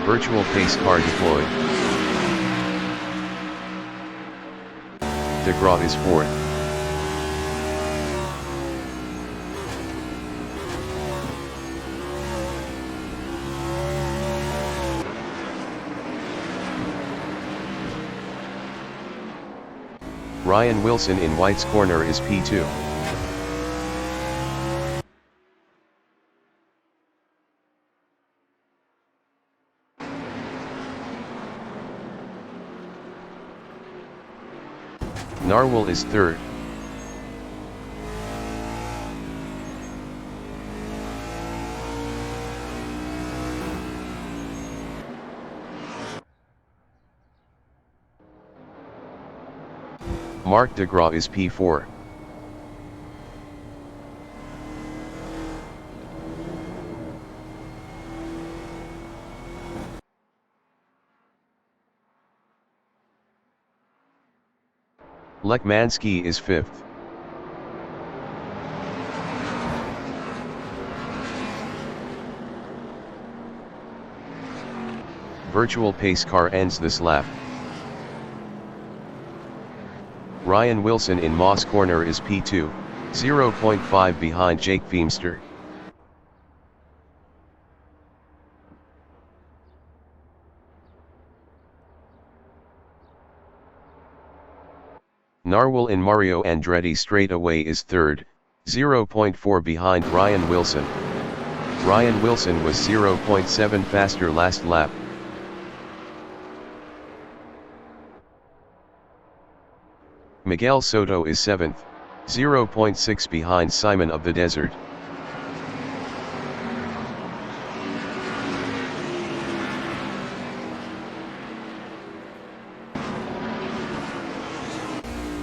Virtual pace car deployed. DeGraw is 4th. Ryan Wilson in White's corner is P2. Narwhal is 3rd. Mark DeGraw is P4. Lekmanski is 5th. Virtual pace car ends this lap. Ryan Wilson in Moss corner is P2, 0.5 behind Jake Feimster. Narwhal in Mario Andretti straightaway is 3rd, 0.4 behind Ryan Wilson. Ryan Wilson was 0.7 faster last lap. Miguel Soto is 7th, 0.6 behind Simon of the Desert.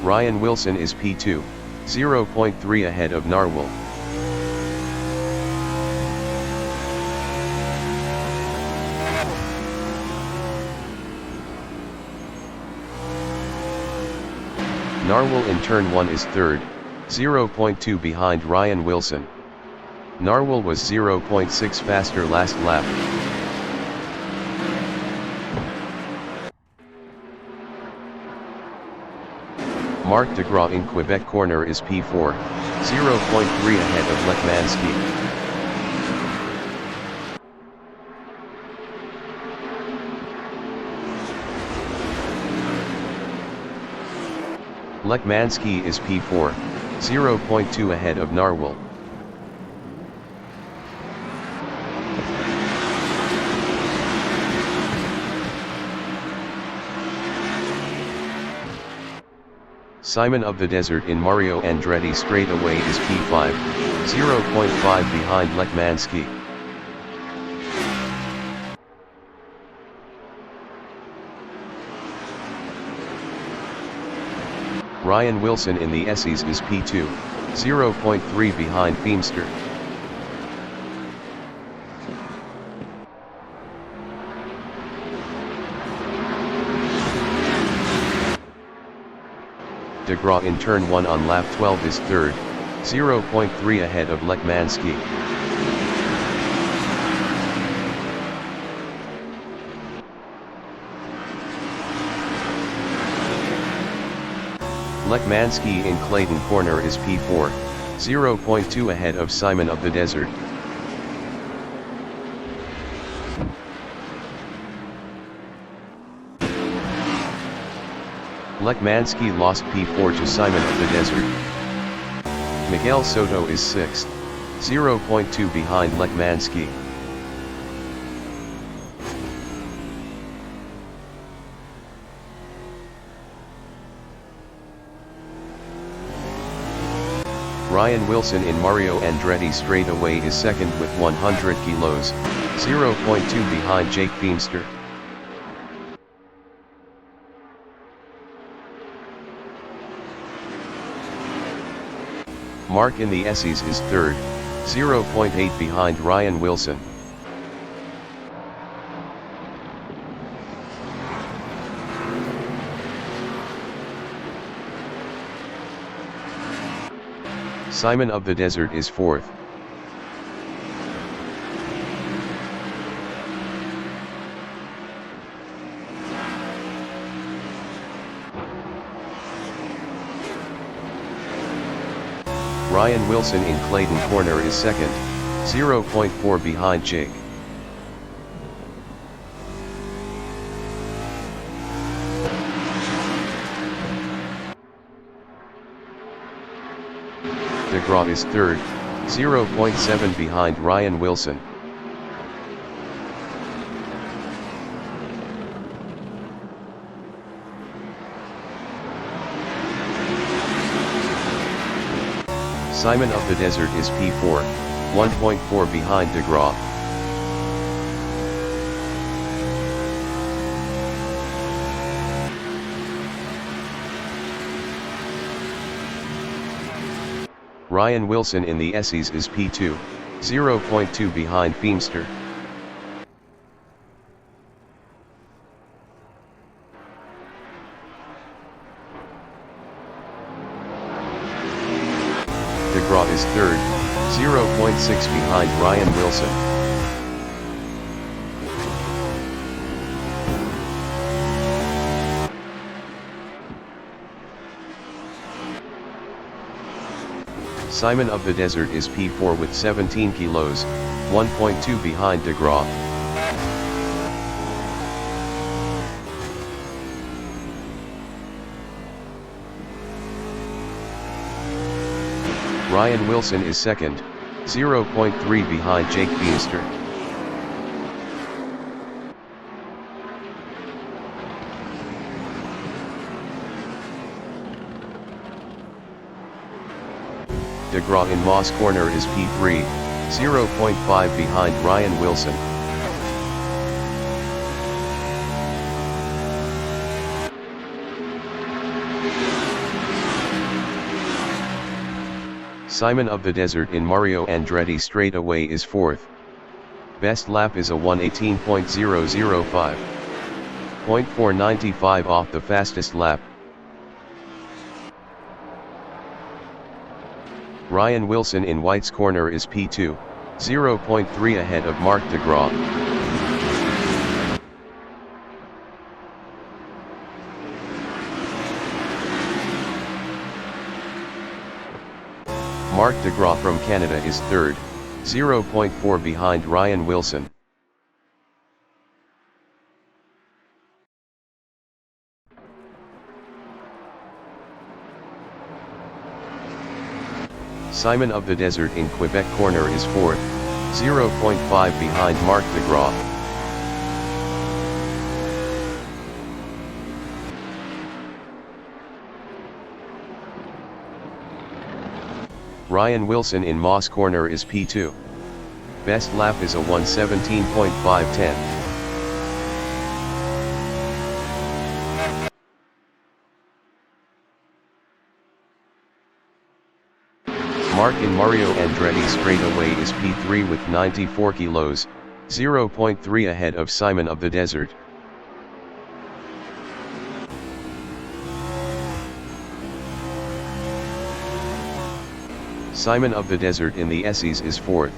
Ryan Wilson is P2, 0.3 ahead of Narwhal. Narwhal in turn 1 is 3rd, 0.2 behind Ryan Wilson. Narwhal was 0.6 faster last lap. Mark DeGraw in Quebec corner is P4, 0.3 ahead of Lekmanski. Lekmanski is P4, 0.2 ahead of Narwhal. Simon of the Desert in Mario Andretti straightaway is P5, 0.5 behind Lekmanski. Ryan Wilson in the Essies is P2, 0.3 behind Feemster. DeGraw in turn 1 on lap 12 is third, 0.3 ahead of Lekmanski. Lekmanski in Clayton Corner is P4, 0.2 ahead of Simon of the Desert. Lekmanski lost P4 to Simon of the Desert. Miguel Soto is 6th, 0.2 behind Lekmanski. Ryan Wilson in Mario Andretti straightaway is second with 100 kilos, 0.2 behind Jake Feemster. Mark in the Essies is third, 0.8 behind Ryan Wilson. Simon of the Desert is fourth. Ryan Wilson in Clayton Corner is second, 0.4 behind Jake. DeGraw is third, 0.7 behind Ryan Wilson. Simon of the Desert is P4, 1.4 behind DeGraw. Ryan Wilson in the Essies is P2, 0.2 behind Feemster. DeGraw is third, 0.6 behind Ryan Wilson. Simon of the Desert is P4 with 17 kilos, 1.2 behind DeGraw. Ryan Wilson is second, 0.3 behind Jake Feemster. DeGraw in Moss Corner is P3, 0.5 behind Ryan Wilson. Simon of the Desert in Mario Andretti straightaway is fourth. Best lap is a 1:18.005. 0.495 off the fastest lap. Ryan Wilson in White's Corner is P2, 0.3 ahead of Mark DeGraw. Mark DeGraw from Canada is third, 0.4 behind Ryan Wilson. Simon of the Desert in Quebec corner is 4th, 0.5 behind Marc de Graaf. Ryan Wilson in Moss corner is P2. Best lap is a 1:17.510. Mark in Mario Andretti straightaway is P3 with 94 kilos, 0.3 ahead of Simon of the Desert. Simon of the Desert in the Essies is 4th.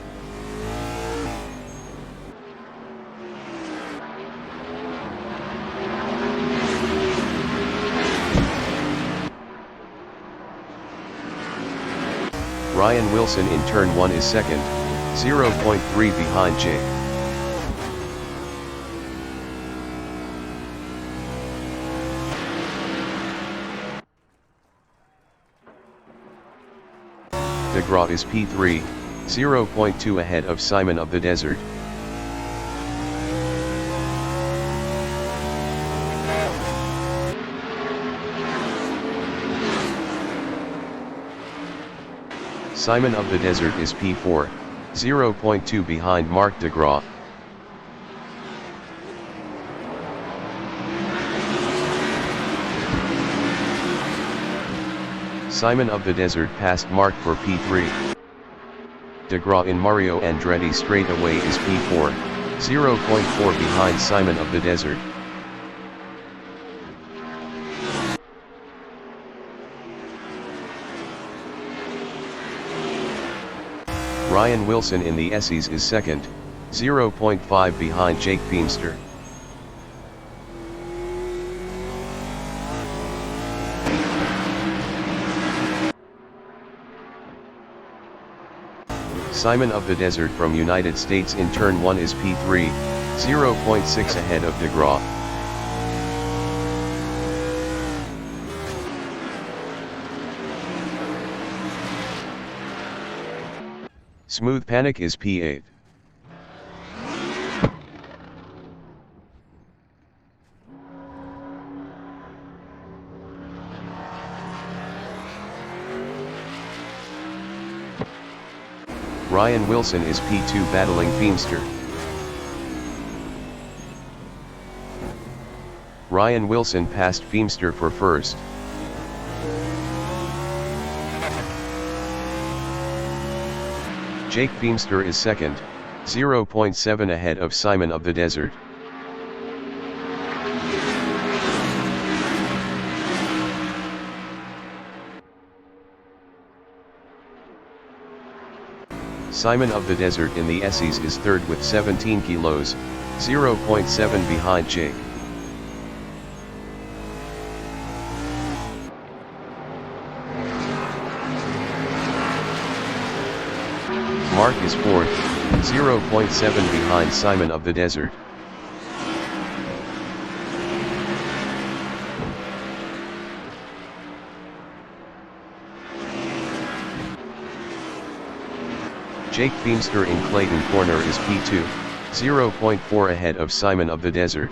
Ryan Wilson in turn 1 is 2nd, 0.3 behind Jake. De Graaf is P3, 0.2 ahead of Simon of the Desert. Simon of the Desert is P4, 0.2 behind Marc de Graaf. Simon of the Desert passed Marc for P3. De Graaf in Mario Andretti straightaway is P4, 0.4 behind Simon of the Desert. Ryan Wilson in the Essies is 2nd, 0.5 behind Jake Feemster. Simon of the Desert from United States in turn 1 is P3, 0.6 ahead of de Graaf. Smooth Panic is P8. Ryan Wilson is P2 battling Feemster. Ryan Wilson passed Feemster for first. Jake Feemster is 2nd, 0.7 ahead of Simon of the Desert. Simon of the Desert in the Essies is 3rd with 17 kilos, 0.7 behind Jake. Marc is 4th, 0.7 behind Simon of the Desert. Jake Feemster in Clayton corner is P2, 0.4 ahead of Simon of the Desert.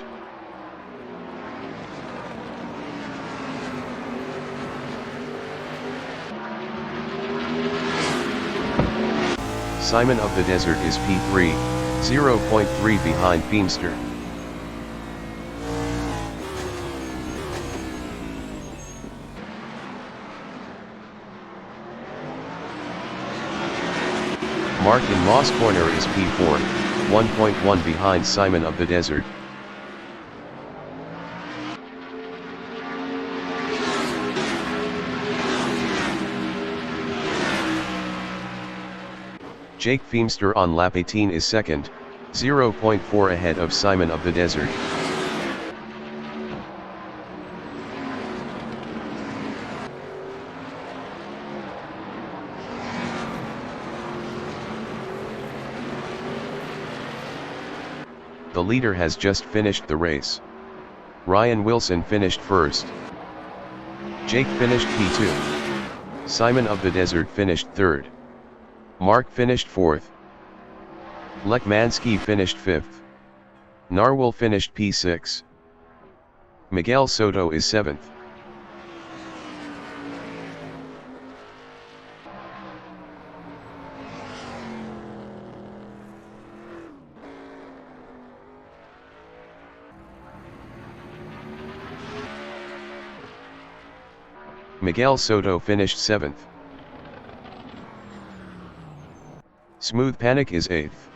Simon of the Desert is P3, 0.3 behind Feemster. Marc in Moss corner is P4, 1.1 behind Simon of the Desert. Jake Feemster on lap 18 is 2nd, 0.4 ahead of Simon of the Desert. The leader has just finished the race. Ryan Wilson finished first. Jake finished P2. Simon of the Desert finished 3rd. Mark finished 4th. Lekmanski finished 5th. Narwhal finished P6. Miguel Soto is 7th. Miguel Soto finished 7th. Smooth Panic is 8th.